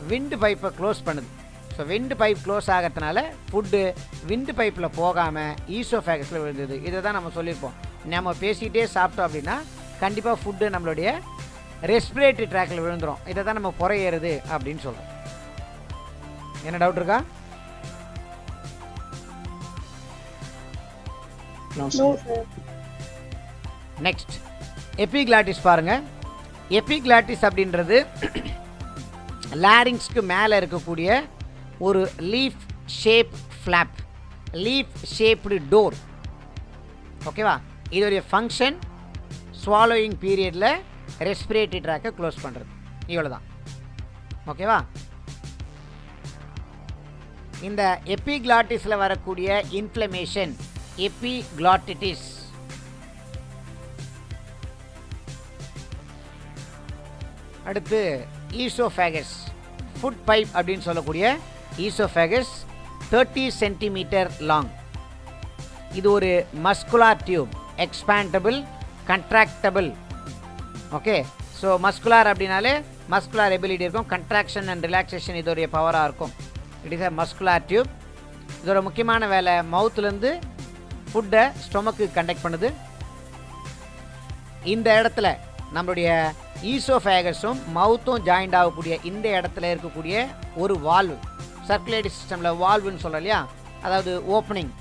விண்டு பைப்பை க்ளோஸ் பண்ணுது. ஸோ விண்டு பைப் க்ளோஸ் ஆகிறதுனால ஃபுட்டு விண்டு பைப்பில் போகாமல் ஈசோஃபேகஸில் விழுந்தது. இதை தான் நம்ம சொல்லியிருப்போம். நம்ம பேசிக்கிட்டே சாப்பிட்டோம் அப்படின்னா கண்டிப்பாக ஃபுட்டு நம்மளுடைய ரெஸ்பிரேட்டரி ட்ராக்கில் விழுந்துடும். இதை தான் நம்ம புறையேறுது அப்படின்னு சொல்கிறோம். என்ன டவுட் இருக்கா? No, sir. நெக்ஸ்ட் எபிக்ளாட்டிஸ் பாருங்கள். எபிக்ளாட்டிஸ் அப்படின்றது லாரிங்ஸ்க்கு மேலே இருக்கக்கூடிய ஒரு leaf shape flop, leaf shaped door. ஓகேவா? இதோடைய ஃபங்க்ஷன் ஸ்வாலோயிங் பீரியடில் ரெஸ்பிரேட்டரி ட்ராக்கை க்ளோஸ் பண்ணுறது. இவ்வளோ தான். ஓகேவா? இந்த எபிக்ளாட்டிஸில் வரக்கூடிய இன்ஃப்ளமேஷன் எபிக்ளாட்டிட்டிஸ். அடுத்து ஈசோஃபேகஸ், ஃபுட் பைப் அப்படின்னு சொல்லக்கூடிய ஈசோஃபேகஸ் 30 சென்டிமீட்டர் லாங். இது ஒரு muscular tube, expandable, contractable. Okay, so muscular அப்படின்னாலே மஸ்குலார் எபிலிட்டி இருக்கும், கண்ட்ராக்ஷன் அண்ட் ரிலாக்ஸேஷன் இதோடைய பவராக இருக்கும். It is a muscular tube. இதோட முக்கியமான வேலை மவுத்துலேருந்து ஃபுட்டை ஸ்டொமக்கு கண்டக்ட் பண்ணுது. இந்த இடத்துல நம்மளுடைய ஈசோஃபேகஸும் மவுத்தும் ஜாயிண்ட் ஆகக்கூடிய இந்த இடத்துல இருக்கக்கூடிய ஒரு வால்வு, சர்க்குலேட்டரி சிஸ்டமில் வால்வுன்னு சொல்கிறோம் இல்லையா, அதாவது opening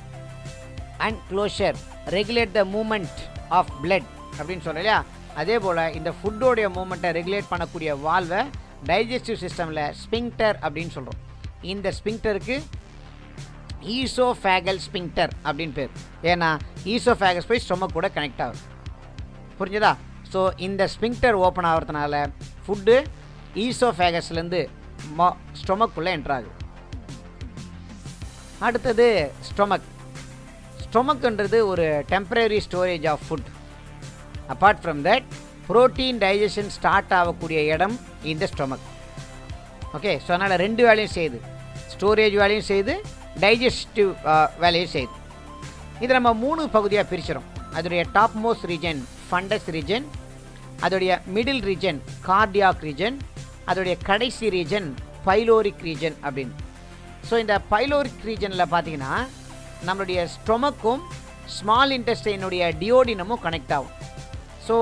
and closure, regulate the movement of blood அப்படின்னு சொல்கிறோம் இல்லையா, அதே போல் இந்த ஃபுட்டோடைய மூமெண்ட்டை ரெகுலேட் பண்ணக்கூடிய வால்வை டைஜஸ்டிவ் சிஸ்டமில் ஸ்பிங்டர் அப்படின்னு சொல்கிறோம். இந்த ஸ்பிங்டருக்கு ஈசோஃபேகல் ஸ்பிங்டர் அப்படின்னு பேர். ஏன்னா ஈசோஃபேகஸ் போய் ஸ்டொமக் கூட கனெக்ட் ஆகுது. புரிஞ்சுதா? ஸோ இந்த ஸ்பிங்டர் ஓப்பன் ஆகிறதுனால ஃபுட்டு ஈசோஃபேகஸ்லேருந்து ஸ்டொமக்குள்ளே என்ட்ராகுது. அடுத்தது ஸ்டொமக். ஸ்டொமக்குன்றது ஒரு temporary storage of food. Apart from that protein digestion start ஆகக்கூடிய இடம் இந்த ஸ்டொமக். ஓகே, ஸோ அதனால் ரெண்டு வேலையும் செய்யுது, ஸ்டோரேஜ் வேலையும் செய்யுது, டைஜஸ்டிவ் வேலையும் செய்யுது. இதை நம்ம 3 பகுதியாக பிரிச்சிடும். அதோடைய top most region fundus region, அதோடைய மிடில் ரீஜன் கார்டியாக் ரீஜன், அதோடைய கடைசி ரீஜன் பைலோரிக் ரீஜன் அப்படின்னு. ஸோ இந்த பைலோரிக் ரீஜனில் பார்த்தீங்கன்னா நம்மளுடைய ஸ்டொமக்கும் ஸ்மால் இன்டெஸ்டைனுடைய டியோடினமும் கனெக்ட் ஆகும். ஸோ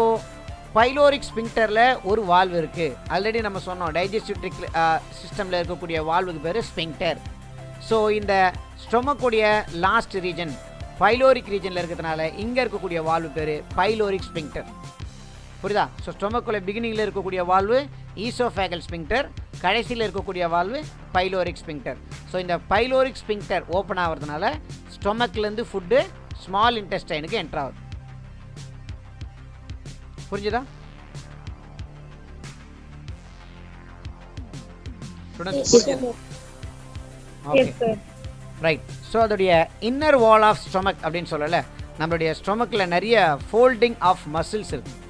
பைலோரிக் ஸ்பிங்டரில் ஒரு வால்வு இருக்குது. ஆல்ரெடி நம்ம சொன்னோம், டைஜஸ்டிவ் சிஸ்டமில் இருக்கக்கூடிய வால்வுக்கு பேர் ஸ்பிங்டர். ஸோ இந்த ஸ்டொமக்குடைய லாஸ்ட் ரீஜன் பைலோரிக் ரீஜனில் இருக்கிறதுனால இங்கே இருக்கக்கூடிய வால்வு பேர் பைலோரிக் ஸ்பிங்டர். புரியுதா? ஸோ ஸ்டொமக்குள்ள பிகினிங்கில் இருக்கக்கூடிய வால்வு ஈசோஃபேகல் ஸ்பிங்டர், கடைசியில் இருக்கக்கூடிய வால்வு பைலோரிக் ஸ்பிங்டர். ஸோ இந்த பைலோரிக் ஸ்பிங்டர் ஓப்பன் ஆகிறதுனால ஸ்டொமக்லேருந்து ஃபுட்டு ஸ்மால் இன்டெஸ்டைனுக்கு என்ட்ரு ஆகுது. புரிஞ்சுதா? Okay, right. ஸோ அதோடைய இன்னர் வால் ஆஃப் ஸ்டொமக் அப்படின்னு சொல்லலை, நம்மளுடைய ஸ்டொமக்கில் நிறைய ஃபோல்டிங் ஆஃப் மசில்ஸ் இருக்குது.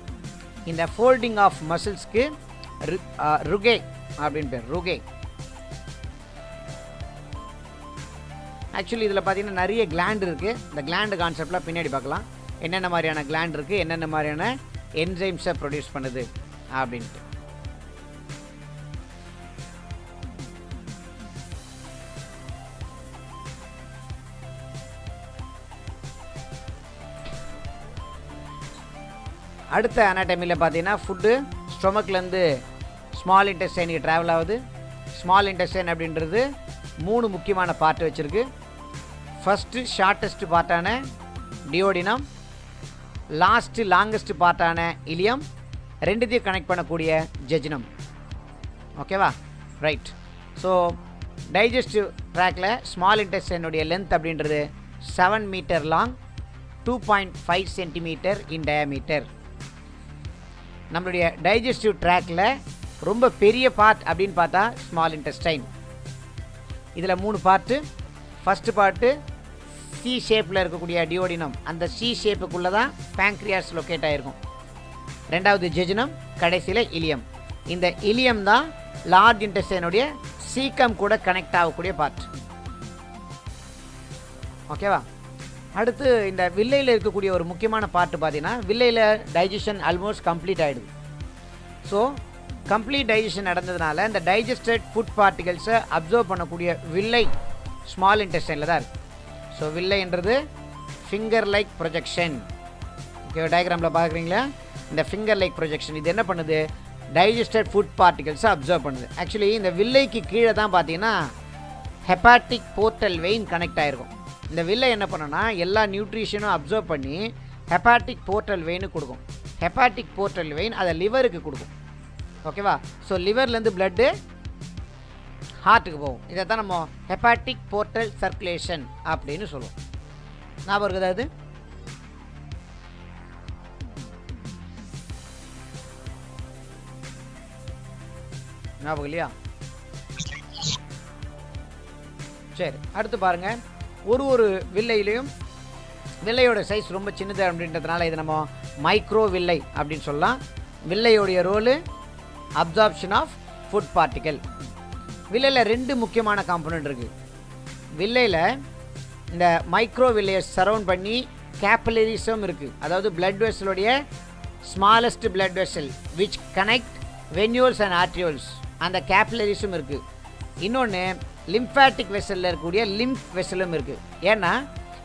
இந்த ஃபோல்டிங் ஆஃப் மசில்ஸ்க்கு ருகே அப்படின்னு பேர், ருகே. ஆக்சுவலி இதில் பார்த்தீங்கன்னா நிறைய கிளாண்ட் இருக்குது. இந்த கிளாண்டு கான்செப்ட்லாம் பின்னாடி பார்க்கலாம், என்னென்ன மாதிரியான கிளாண்ட் இருக்குது, என்னென்ன மாதிரியான என்சைம்ஸை ப்ரொடியூஸ் பண்ணுது அப்படின்ட்டு. அடுத்த அனாட்டமியில் பார்த்தீங்கன்னா ஃபுட்டு ஸ்டொமக்லேருந்து ஸ்மால் இன்டெஸ்டைனுக்கு ட்ராவல் ஆகுது. ஸ்மால் இன்டெஸ்டைன் அப்படின்றது 3 முக்கியமான பார்ட் வச்சுருக்கு. ஃபஸ்ட்டு ஷார்ட்டஸ்ட் பார்ட்டான டியோடினம், லாஸ்ட்டு லாங்கஸ்ட் பார்ட்டான இலியம், ரெண்டுத்தையும் கனெக்ட் பண்ணக்கூடிய ஜெஜினம். ஓகேவா? ரைட். ஸோ டைஜஸ்டிவ் ட்ராக்கில் ஸ்மால் இன்டெஸ்டைனுடைய லென்த் அப்படின்றது 7 metre long, 2.5 centimetre in diameter. நம்மளுடைய டைஜஸ்டிவ் ட்ராக்கில் ரொம்ப பெரிய பார்ட் அப்படின்னு பார்த்தா ஸ்மால் இன்டெஸ்டைன். இதில் 3 பார்ட்டு. ஃபஸ்ட்டு பார்ட்டு சி ஷேப்பில் இருக்கக்கூடிய டியோடினம், அந்த சி ஷேப்புக்குள்ளே தான் பேங்க்ரியாஸ் லொக்கேட் ஆகிருக்கும். ரெண்டாவது ஜெஜுனம், கடைசியில் இலியம். இந்த இலியம் தான் லார்ஜ் இன்டெஸ்டைனுடைய சீக்கம் கூட கனெக்ட் ஆகக்கூடிய பார்ட். ஓகேவா? அடுத்து இந்த வில்லையில் இருக்கக்கூடிய ஒரு முக்கியமான பார்ட்டு பார்த்தீங்கன்னா, வில்லையில் டைஜஷன் ஆல்மோஸ்ட் கம்ப்ளீட் ஆகிடுது. ஸோ கம்ப்ளீட் டைஜஷன் நடந்ததுனால இந்த டைஜஸ்டட் ஃபுட் பார்ட்டிகல்ஸை அப்சர்வ் பண்ணக்கூடிய வில்லை ஸ்மால் இன்டெஸ்டைனில் தான் இருக்குது. ஸோ வில்லைன்றது ஃபிங்கர் லைக் ப்ரொஜெக்ஷன். ஓகே, டயக்ராமில் பார்க்குறீங்களா? இந்த ஃபிங்கர் லைக் ப்ரொஜெக்ஷன் இது என்ன பண்ணுது? டைஜஸ்டட் ஃபுட் பார்ட்டிகல்ஸை அப்சர்வ் பண்ணுது. ஆக்சுவலி இந்த வில்லைக்கு கீழே தான் பார்த்தீங்கன்னா ஹெப்பாட்டிக் போர்ட்டல் வெயின் கனெக்ட் ஆகிருக்கும். இந்த வில்லை என்ன பண்ணுன்னா எல்லா நியூட்ரிஷனும் அப்சர்வ் பண்ணி ஹெப்பாட்டிக் போர்ட்டல் வெயின்னு கொடுக்கும். ஹெப்பாட்டிக் போர்ட்டல் வெயின் அதை லிவருக்கு கொடுக்கும். ஓகேவா? ஸோ லிவர்லேருந்து பிளட்டு ஹார்ட்டுக்கு போகும். இதை தான் நம்ம ஹெப்பாட்டிக் போர்ட்டல் சர்க்குலேஷன் அப்படின்னு சொல்லுவோம். ஞாபகம் இருக்குதா? அது ஞாபகம் இல்லையா? சரி, அடுத்து பாருங்கள். ஒரு வில்லையிலையும் வில்லையோட சைஸ் ரொம்ப சின்னது அப்படின்றதுனால இது நம்ம மைக்ரோ வில்லை அப்படின்னு சொல்லலாம். வில்லையோடைய role absorption of food particle. வில்லையில் 2 முக்கியமான காம்பனண்ட் இருக்குது. வில்லையில் இந்த மைக்ரோ வில்லையை சரவுண்ட் பண்ணி கேப்பிலரிஸும் இருக்குது. அதாவது பிளட் வெசலுடைய smallest blood vessel which connect venules and arterioles, அந்த கேப்பிலரிஸும் இருக்குது. இன்னொன்று லிம்ஃபேட்டிக் வெசலில் இருக்கக்கூடிய லிம்ஃப் வெசலும் இருக்குது. ஏன்னா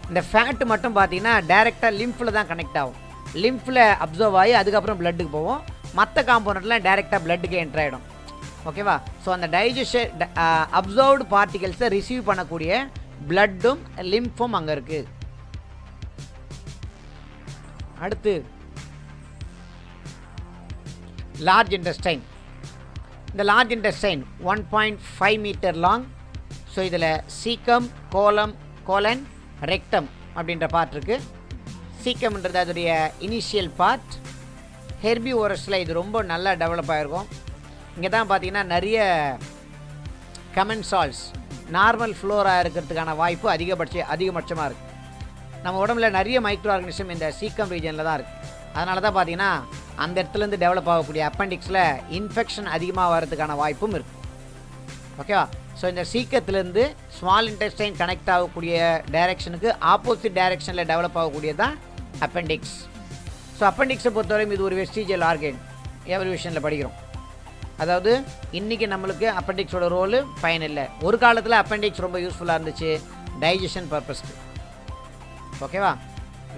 இந்த ஃபேட்டு மட்டும் பார்த்தீங்கன்னா டைரெக்டாக லிம்ஃபில் தான் கனெக்ட் ஆகும். லிம்ஃபில் அப்சர்வ் ஆகி அதுக்கப்புறம் பிளட்டுக்கு போவோம். மற்ற காம்போனண்ட்லாம் டைரெக்டாக பிளட்டுக்கு என்ட்ரு ஆகிடும். ஓகேவா? ஸோ அந்த டைஜஷன் அப்சர்வ்டு பார்ட்டிகல்ஸை ரிசீவ் பண்ணக்கூடிய பிளட்டும் லிம்ஃபும் அங்கே இருக்குது. அடுத்து லார்ஜ் இன்டெஸ்டைன். இந்த large intestine 1.5 metre long. So இதில் சீக்கம், கோலன், ரெக்டம் அப்படின்ற பார்ட் இருக்குது. சீக்கம்ன்றது அதோடைய இனிஷியல் பார்ட். ஹெர்பிவோரஸில் இது ரொம்ப நல்லா டெவலப் ஆகிருக்கும். இங்கே தான் பார்த்தீங்கன்னா நிறைய கமென்சால்ஸ் நார்மல் ஃப்ளோராக இருக்கிறதுக்கான வாய்ப்பு அதிகபட்சமாக இருக்குது. நம்ம உடம்புல நிறைய மைக்ரோ ஆர்கனிசம் இந்த சீக்கம் ரீஜனில் தான் இருக்குது. அதனால தான் பார்த்தீங்கன்னா அந்த இடத்துலேருந்து டெவலப் ஆகக்கூடிய அப்பெண்டிக்ஸில் இன்ஃபெக்ஷன் அதிகமாக வர்றதுக்கான வாய்ப்பும் இருக்குது. ஓகேவா? ஸோ இந்த சீக்கத்துலேருந்து ஸ்மால் இன்டெஸ்டைன் கனெக்ட் ஆகக்கூடிய டைரெக்ஷனுக்கு ஆப்போசிட் டைரெக்ஷனில் டெவலப் ஆகக்கூடியது தான் அப்பெண்டிக்ஸ். ஸோ அப்பெண்டிக்ஸை பொறுத்தவரைக்கும் இது ஒரு வெஸ்டிஜியல் ஆர்கன். எவல்யூஷனில் படிக்கிறோம். அதாவது இன்றைக்கி நம்மளுக்கு அப்பெண்டிக்ஸோட ரோலு பயன் இல்லை. ஒரு காலத்தில் அப்பெண்டிக்ஸ் ரொம்ப யூஸ்ஃபுல்லாக இருந்துச்சு டைஜஷன் பர்பஸ்க்கு. ஓகேவா?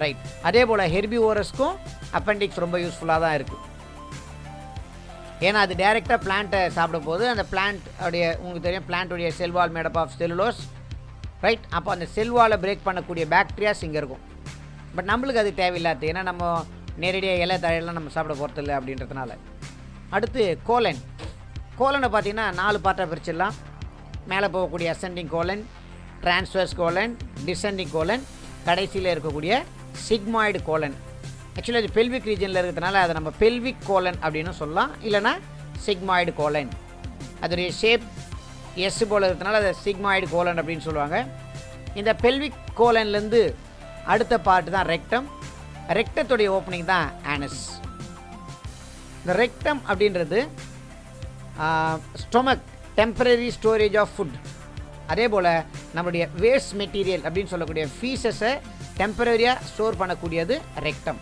ரைட். அதே போல் ஹெர்பிவோரஸ்க்கும் அப்பெண்டிக்ஸ் ரொம்ப யூஸ்ஃபுல்லாக தான் இருக்குது. ஏன்னா அது டைரெக்டாக பிளான்ட்டை சாப்பிடும் போது அந்த பிளான்ட் உடைய உங்களுக்கு தெரியும் பிளான்ட்டுடைய cell wall made up of cellulose, right? அப்போ அந்த செல்வாலை பிரேக் பண்ணக்கூடிய பாக்டீரியாஸ் இங்கே இருக்கும். பட் நம்மளுக்கு அது தேவையில்லாது. ஏன்னா நம்ம நேரடியாக இலை தழையெல்லாம் நம்ம சாப்பிட போகிறதில்ல அப்படின்றதுனால. அடுத்து கோலனை பார்த்தீங்கன்னா 4 பார்ட்டாக பிரிச்சிடலாம். மேலே போகக்கூடிய ascending colon, transverse colon, descending colon, கடைசியில் இருக்கக்கூடிய சிக்மாய்டு கோலன். ஆக்சுவலி அது பெல்விக் ரீஜனில் இருக்கிறதுனால அதை நம்ம பெல்விக் கோலன் அப்படின்னு சொல்லலாம், இல்லைனா சிக்மாய்டு கோலன். அதோடைய ஷேப் எஸ் போல் இருக்கிறதுனால அதை சிக்மாய்டு கோலன் அப்படின்னு சொல்லுவாங்க. இந்த பெல்விக் கோலன்லேருந்து அடுத்த பார்ட்டு தான் ரெக்டம். ரெக்டத்துடைய ஓப்பனிங் தான் ஆனஸ். இந்த ரெக்டம் அப்படின்றது stomach, temporary storage of food. அதே போல் நம்மளுடைய வேஸ்ட் மெட்டீரியல் அப்படின்னு சொல்லக்கூடிய ஃபீஸஸை டெம்பரரியாக ஸ்டோர் பண்ணக்கூடியது rectum.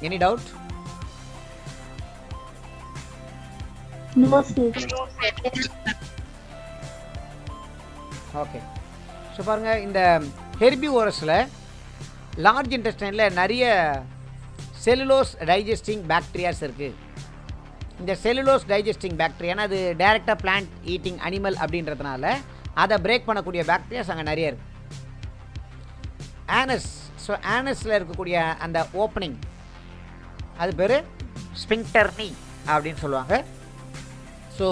Any doubt? No, sir. Okay. So பாருங்கள், இந்த ஹெர்பிவோரஸில் லார்ஜ் இன்டெஸ்டைனில் நிறைய செல்லுலோஸ் டைஜஸ்டிங் பாக்டீரியாஸ் இருக்குது. இந்த செல்லுலோஸ் டைஜஸ்டிங் பாக்டீரியானா அது டைரெக்டாக பிளான்ட் ஈட்டிங் அனிமல் அப்படின்றதுனால அதை பிரேக் பண்ணக்கூடிய பாக்டீரியாஸ் அங்கே நிறைய இருக்குது. ஆனஸ். ஸோ ஆனஸில் இருக்கக்கூடிய அந்த ஓப்பனிங் அது பேர் ஸ்பிங்டர்னி அப்படின்னு சொல்லுவாங்க. ஸோ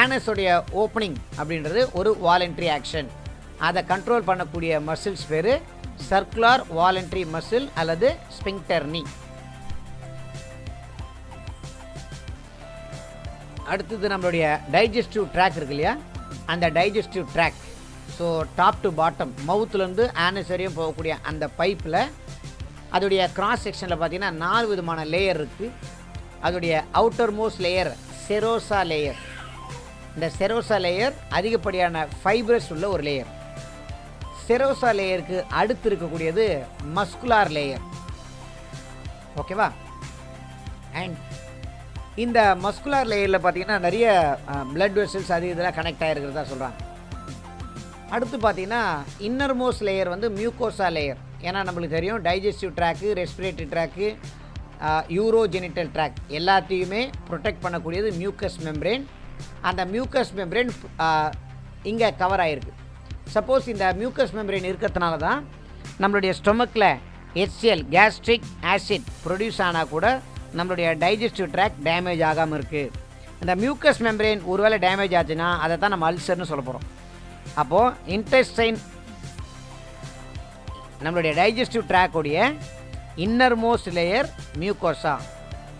ஆனஸோடைய ஓப்பனிங் அப்படின்றது ஒரு வாலண்ட்ரி ஆக்ஷன். அதை கண்ட்ரோல் பண்ணக்கூடிய மசில்ஸ் பேர் சர்க்குலர் வாலண்ட்ரி மசில் அல்லது ஸ்பிங்டர்னி. அடுத்தது நம்மளுடைய டைஜஸ்டிவ் ட்ராக் இருக்கு இல்லையா, அந்த digestive tract. So top to bottom மவுத்துலேருந்து ஆனஸ் வரையும் போகக்கூடிய அந்த பைப்பில் அதோடைய கிராஸ் செக்ஷனில் பார்த்தீங்கன்னா 4 விதமான லேயர் இருக்குது. அதோடைய அவுட்டர் மோஸ்ட் லேயர் செரோசா லேயர். இந்த செரோசா லேயர் அதிகப்படியான ஃபைப்ரஸ் உள்ள ஒரு லேயர். செரோசா லேயருக்கு அடுத்து இருக்கக்கூடியது மஸ்குலார் லேயர். ஓகேவா? அண்ட் இந்த மஸ்குலார் லேயரில் பார்த்தீங்கன்னா நிறைய பிளட் வெசல்ஸ் அது இதெல்லாம் கனெக்ட் ஆகிருக்கிறதா சொல்கிறாங்க. அடுத்து பார்த்தீங்கன்னா இன்னர் மோஸ்ட் லேயர் வந்து மியூக்கோசா லேயர். ஏன்னா நம்மளுக்கு தெரியும் digestive tract, respiratory tract, urogenital tract எல்லாத்தையுமே ப்ரொடெக்ட் பண்ணக்கூடியது மியூக்கஸ் மெம்ப்ரேன். அந்த மியூக்கஸ் மெம்ப்ரேன் இங்கே கவர் ஆகிருக்கு. சப்போஸ் இந்த மியூக்கஸ் மெம்ப்ரேன் இருக்கிறதுனால தான் நம்மளுடைய ஸ்டொமக்கில் HCl கேஸ்ட்ரிக் ஆசிட் ப்ரொடியூஸ் ஆனால் கூட நம்மளுடைய டைஜஸ்டிவ் ட்ராக் டேமேஜ் ஆகாமல் இருக்குது. இந்த மியூக்கஸ் மெம்ப்ரேன் ஒருவேளை டேமேஜ் ஆச்சுன்னா அதை தான் நம்ம அல்சர்னு சொல்ல போகிறோம். அப்போது இன்டெஸ்டைன் நம்மளுடைய டைஜஸ்டிவ் ட்ராக்குடைய இன்னர் மோஸ்ட் லேயர் மியூக்கோசா.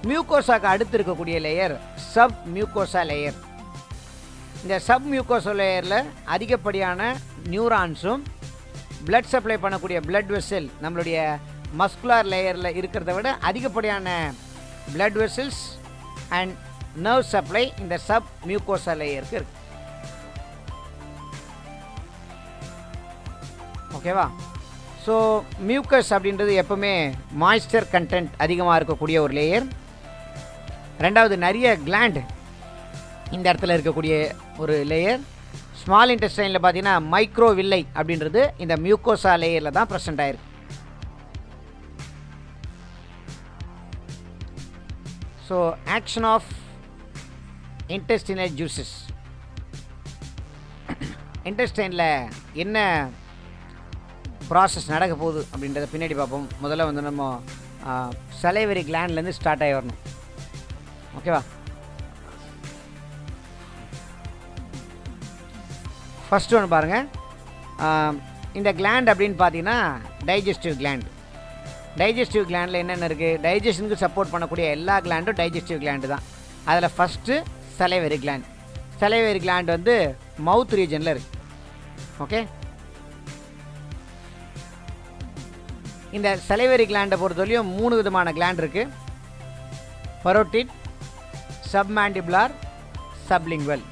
மியூக்கோசாக்கு அடுத்து இருக்கக்கூடிய லேயர் சப் மியூக்கோசா லேயர். இந்த சப் மியூக்கோசா லேயரில் அதிகப்படியான நியூரான்ஸும் பிளட் சப்ளை பண்ணக்கூடிய பிளட் வெசல் நம்மளுடைய மஸ்குலார் லேயரில் இருக்கிறத விட அதிகப்படியான blood vessels and nerve supply இந்த சப் மியூக்கோசா லேயருக்கு இருக்குது. ஓகேவா? ஸோ மியூக்கஸ் அப்படின்றது எப்போவுமே மாய்ஸ்சர் கண்டென்ட் அதிகமாக இருக்கக்கூடிய ஒரு லேயர். ரெண்டாவது நிறைய கிளாண்ட் இந்த இடத்துல இருக்கக்கூடிய ஒரு லேயர். ஸ்மால் இன்டெஸ்டைனில் பார்த்தீங்கன்னா மைக்ரோ வில்லை அப்படின்றது இந்த மியூக்கோசா லேயரில் தான் ப்ரெசென்ட் ஆகிருக்கு. So action of intestinal juices. இன்டெஸ்டைனில் என்ன ப்ராசஸ் நடக்க போகுது அப்படின்றத பின்னாடி பார்ப்போம். முதல்ல வந்து நம்ம சலைவரி கிளாண்ட்லேருந்து ஸ்டார்ட் ஆகி வரணும். ஓகேவா? ஃபஸ்ட்டு ஒன்று பாருங்கள். இந்த கிளாண்ட் அப்படின்னு பார்த்தீங்கன்னா டைஜஸ்டிவ் கிளாண்ட். டைஜஸ்டிவ் கிளாண்டில் என்னென்ன இருக்குது? டைஜஷனுக்கு சப்போர்ட் பண்ணக்கூடிய எல்லா கிளாண்டும் டைஜஸ்டிவ் கிளாண்டு தான். அதில் first salivary gland. Salivary gland வந்து மவுத் ரீஜனில் இருக்குது. ஓகே, இந்த சலைவரி கிளாண்டை பொறுத்தவரையும் 3 விதமான கிளாண்ட் இருக்குது. Parotid, submandibular, sublingual.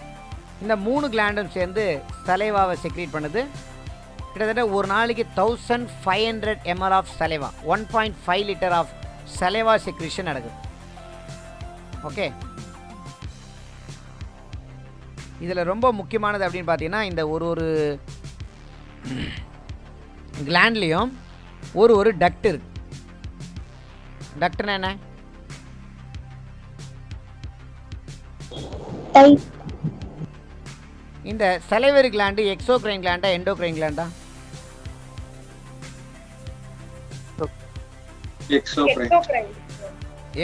இந்த 3 கிளாண்டும் சேர்ந்து சலைவாவை செக்ரீட் பண்ணுது. கிட்டத்தட்ட ஒரு நாளைக்கு 1500 ml of saliva, 1.5 litre of saliva secretion நடக்குது. ஓகே, இதில் ரொம்ப முக்கியமானது அப்படின்னு பார்த்தீங்கன்னா இந்த ஒரு கிளாண்ட்லேயும் ஒரு டக்ட் இருக்கு. டக்ட்னா என்ன? இந்த சலைவரி கிளாண்டு எக்ஸோக்ரைன் கிளாண்டா எண்டோக்ரைன் கிளாண்டா?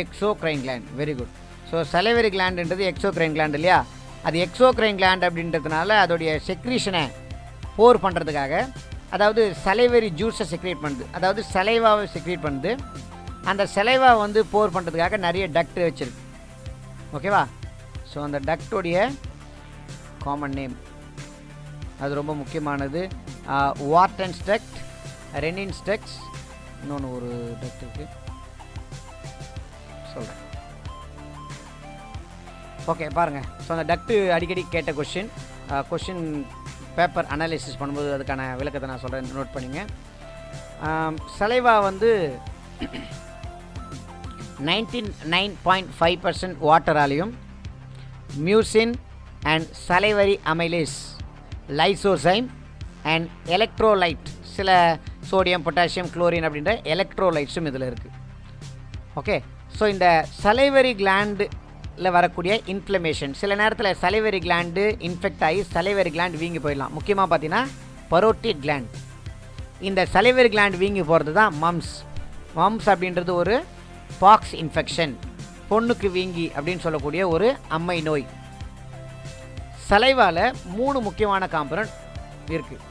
Exocrine gland. Very good. So salivary கிளாண்டுன்றது எக்ஸோக்ரைன் கிளாண்ட் இல்லையா? அது எக்ஸோக்ரைன் கிளாண்ட் அப்படின்றதுனால அதோடைய செக்ரீஷனை போர் பண்ணுறதுக்காக, அதாவது சலைவரி ஜூஸை செக்ரேட் பண்ணுது, அதாவது சலைவாவை செக்ரேட் பண்ணுது. அந்த சலைவா வந்து போர் பண்ணுறதுக்காக நிறைய டக்ட் வச்சுருக்கு. ஓகேவா? ஸோ அந்த டக்டோடைய காமன் நேம் அது ரொம்ப முக்கியமானது. வார்டன்ஸ் டக்ட், ரெனின்ஸ் டக்ட்ஸ், இன்னொன்று ஒரு டக்ட் இருக்குது சொல்கிறேன். ஓகே பாருங்கள். ஸோ அந்த டக்ட்டு அடிக்கடி கேட்ட கொஷின் பேப்பர் அனாலிசிஸ் பண்ணும்போது அதுக்கான விளக்கத்தை நான் சொல்கிறேன், நோட் பண்ணிங்க. சலைவா வந்து 99.5% வாட்டராலையும், mucin and salivary amylase, lysozyme and electrolyte, சில சோடியம், பொட்டாசியம், குளோரின் அப்படின்ற எலக்ட்ரோலைட்ஸும் இதில் இருக்குது. ஓகே, ஸோ இந்த சலைவரி கிளாண்டில் வரக்கூடிய இன்ஃப்ளமேஷன், சில நேரத்தில் சலைவரி கிளாண்டு இன்ஃபெக்ட் ஆகி சலைவரி கிளாண்ட் வீங்கி போயிடலாம். முக்கியமாக பார்த்தீங்கன்னா பரோட்டிட் கிளாண்ட். இந்த சலைவரி கிளாண்ட் வீங்கி போகிறது தான் மம்ஸ். மம்ஸ் அப்படின்றது ஒரு பாக்ஸ் இன்ஃபெக்ஷன், பொண்ணுக்கு வீங்கி அப்படின்னு சொல்லக்கூடிய ஒரு அம்மை நோய். சலைவாவில் 3 முக்கியமான காம்பனண்ட் இருக்குது.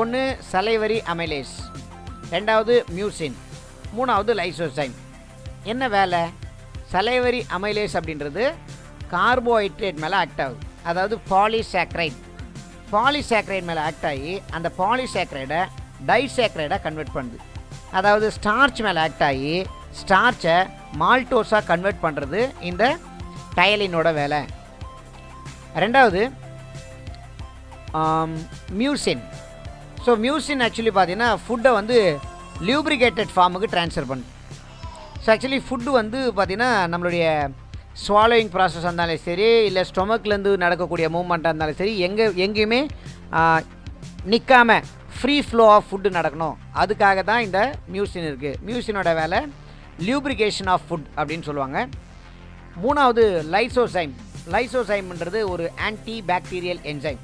ஒன்று சலைவரி அமைலேஸ், ரெண்டாவது மியூசின், மூணாவது லைசோசைம். என்ன வேலை? சலைவரி அமைலேஸ் அப்படின்றது கார்போஹைட்ரேட் மேலே ஆக்ட் ஆகுது, அதாவது பாலிசாக்ரைட் மேலே ஆக்ட் ஆகி அந்த பாலிசாக்ரைடை டைசாக்ரைடாக கன்வெர்ட் பண்ணுது. அதாவது ஸ்டார்ச் மேலே ஆக்ட் ஆகி ஸ்டார்ச்சை மால்டோஸாக கன்வெர்ட் பண்ணுறது இந்த டயலினோட வேலை. ரெண்டாவது மியூசின். ஸோ மியூசின் ஆக்சுவலி பார்த்தீங்கன்னா ஃபுட்டை வந்து லியூப்ரிகேட்டட் ஃபார்முக்கு ட்ரான்ஸ்ஃபர் பண்ணுது. ஸோ ஆக்சுவலி ஃபுட்டு வந்து பார்த்திங்கன்னா நம்மளுடைய ஸ்வாலோயிங் ப்ராசஸ் இருந்தாலும் சரி, இல்லை ஸ்டொமக்லேருந்து நடக்கக்கூடிய மூவ்மெண்ட்டாக இருந்தாலும் சரி, எங்கேயுமே நிற்காம ஃப்ரீ ஃப்ளோ ஆஃப் ஃபுட்டு நடக்கணும். அதுக்காக தான் இந்த மியூசின் இருக்குது. மியூசினோட வேலை லியூப்ரிகேஷன் ஆஃப் ஃபுட் அப்படின்னு சொல்லுவாங்க. மூணாவது லைசோசைம்ன்றது ஒரு ஆன்டி பாக்டீரியல் என்சைம்.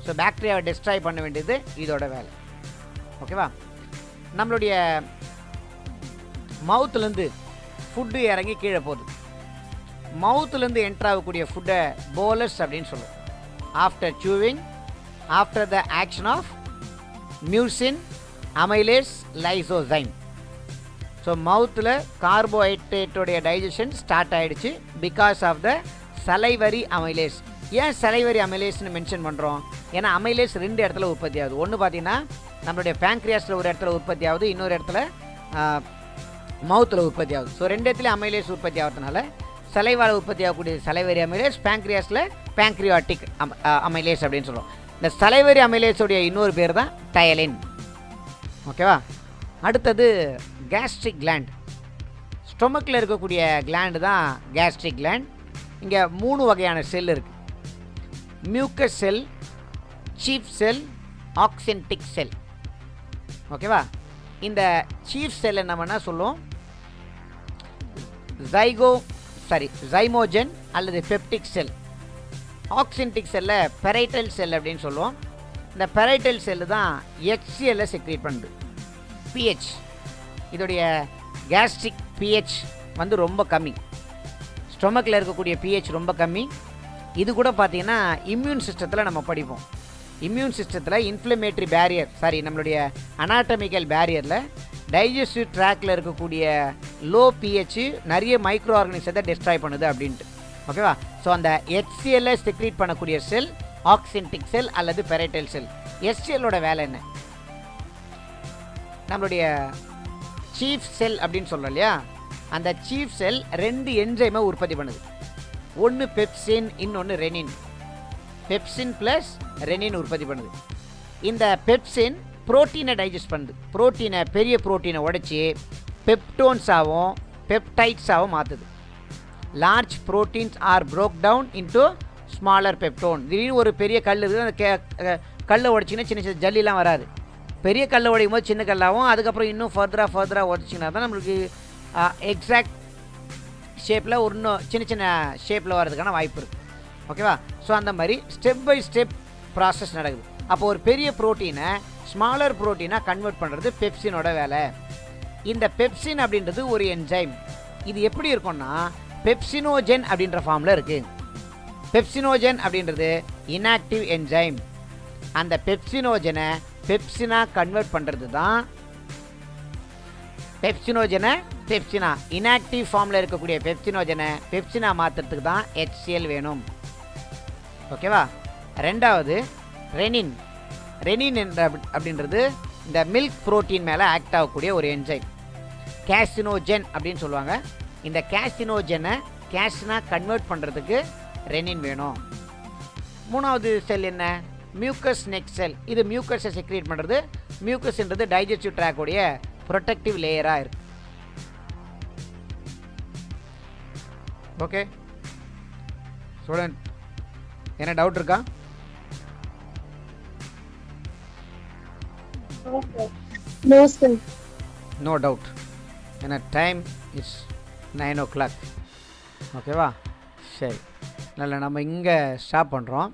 ஸோ பாக்டீரியாவை டெஸ்ட்ராய் பண்ண வேண்டியது இதோட வேலை. ஓகேவா? நம்மளுடைய மவுத்துலேருந்து ஃபுட்டு இறங்கி கீழே போகுது. மவுத்துலேருந்து என்ட்ரு ஆகக்கூடிய ஃபுட்டை போலஸ் அப்படின்னு சொல்லுவோம். After chewing, after the action of mucin, amylase, lysozyme. So மவுத்தில் கார்போஹைட்ரேட்டோடைய டைஜஷன் ஸ்டார்ட் ஆகிடுச்சு because of the salivary amylase. ஏன் சலைவரி அமைலேஸ்னு மென்ஷன் பண்ணுறோம்? ஏன்னா அமைலேஸ் 2 இடத்துல உற்பத்தி ஆகுது. ஒன்று பார்த்தீங்கன்னா நம்மளுடைய பேங்க்ரியாஸில் ஒரு இடத்துல உற்பத்தி ஆகுது, இன்னொரு இடத்துல மவுத்தில் உற்பத்தி ஆகுது. ஸோ 2 இடத்துல அமைலேஸ் உற்பத்தி ஆகிறதுனால சலைவால் உற்பத்தி ஆகக்கூடிய சலைவரி அமைலேஸ், பேங்க்ரியாஸில் பேங்க்ரியாட்டிக் அமைலேஸ் அப்படின்னு சொல்லுவோம். இந்த சலைவரி அமைலேஸோடைய இன்னொரு பேர் தான் டயலின். ஓகேவா? அடுத்தது கேஸ்ட்ரிக் கிளாண்ட். ஸ்டொமக்கில் இருக்கக்கூடிய கிளாண்டு தான் கேஸ்ட்ரிக் கிளாண்ட். இங்கே 3 வகையான செல் இருக்குது. மியூக்கஸ் செல், சீஃப் செல், ஆக்சென்டிக் செல். ஓகேவா? இந்த சீஃப் செல் என்ன சொல்லுவோம்? ஜைமோஜன் அல்லது பெப்டிக் செல். ஆக்சென்டிக் செல்லை பெரைட்டல் செல் அப்படின்னு சொல்லுவோம். இந்த பெரைட்டல் செல்லு தான் HCl-ஐ செக்ரீட் பண்ணுது. pH, இதோடைய கேஸ்ட்ரிக் pH வந்து ரொம்ப கம்மி. ஸ்டொமக்கில் இருக்கக்கூடிய pH ரொம்ப கம்மி. இது கூட பார்த்திங்கன்னா இம்யூன் சிஸ்டத்தில் நம்ம படிப்போம். இம்யூன் சிஸ்டத்தில் இன்ஃப்ளமேட்ரி பேரியர், நம்மளுடைய அனாட்டமிக்கல் பேரியரில் டைஜஸ்டிவ் ட்ராக்கில் இருக்கக்கூடிய லோ pH நிறைய மைக்ரோ ஆர்கனிசத்தை டெஸ்ட்ராய் பண்ணுது அப்படின்ட்டு. ஓகேவா? ஸோ அந்த HCl-ஐ செக்ரீட் பண்ணக்கூடிய செல் ஆக்சென்டிக் செல் அல்லது பெரைட்டல் செல். HCl-ஓட வேலை என்ன? நம்மளுடைய சீஃப் செல் அப்படின்னு சொல்கிறோம் இல்லையா, அந்த சீஃப் செல் 2 என்சைமை உற்பத்தி பண்ணுது. ஒன்று பெப்சின், இன்னொன்று ரெனின். பெப்சின் ப்ளஸ் ரெனின் உற்பத்தி பண்ணுது. இந்த பெப்சின் புரோட்டீனை டைஜஸ்ட் பண்ணுது. பெரிய புரோட்டீனை உடைச்சி பெப்டோன்ஸாகவும் பெப்டைட்ஸாகவும் மாற்றுது. Large proteins are broke down into smaller peptone. திடீர்னு ஒரு பெரிய கல் இருக்குது, அந்த கல்லை உடைச்சிங்கன்னா சின்ன சின்ன ஜல்லிலாம் வராது. பெரிய கல்லை உடைக்கும் போது சின்ன கல்லாகவும், அதுக்கப்புறம் இன்னும் ஃபர்தராக உடைச்சிங்கன்னா தான் நம்மளுக்கு எக்ஸாக்ட் ஷேப்பில் இன்னும் சின்ன சின்ன ஷேப்பில் வர்றதுக்கான வாய்ப்பு இருக்குது. ஓகேவா? ஸோ அந்த மாதிரி ஸ்டெப் பை ஸ்டெப் ப்ராசஸ் நடக்குது. அப்போ ஒரு பெரிய ப்ரோட்டீனை ஸ்மாலர் ப்ரோட்டீனாக கன்வெர்ட் பண்ணுறது பெப்சினோட வேலை. இந்த பெப்சின் அப்படின்றது ஒரு என்சைம். இது எப்படி இருக்கும்னா பெப்சினோஜன் அப்படின்ற ஃபார்மில் இருக்குது. பெப்சினோஜன் அப்படின்றது இன்ஆக்டிவ் என்சைம். அந்த பெப்சினோஜனை பெப்சினாக கன்வெர்ட் பண்ணுறது தான் பெப்சினா. இன்ஆக்டிவ் ஃபார்மில் இருக்கக்கூடிய பெப்சினா மாற்றுறதுக்கு தான் HCl வேணும். ஓகேவா? ரெண்டாவது ரெனின் அப்படின்றது இந்த மில்க் புரோட்டீன் மேலே ஆக்ட் ஆகக்கூடிய ஒரு என்சைம். கேசினோஜன் அப்படின்னு சொல்லுவாங்க. இந்த கேசினோஜனை கேசினாக கன்வெர்ட் பண்ணுறதுக்கு ரெனின் வேணும். மூணாவது செல் என்ன? மியூக்கஸ் நெக் செல். இது மியூக்கஸை செக்ரேட் பண்ணுறது. மியூக்கஸ்ன்றது டைஜஸ்டிவ் ட்ராக்குடைய ப்ரொடெக்டிவ் லேயராக இருக்குது. ஓகே ஸ்டூடெண்ட், என்ன டவுட் இருக்கா? No sir. No doubt. ஏன்னா டைம் இஸ் 9 o'clock. ஓகேவா? சரி, நம்ம இங்கே ஸ்டாப் பண்ணுறோம்.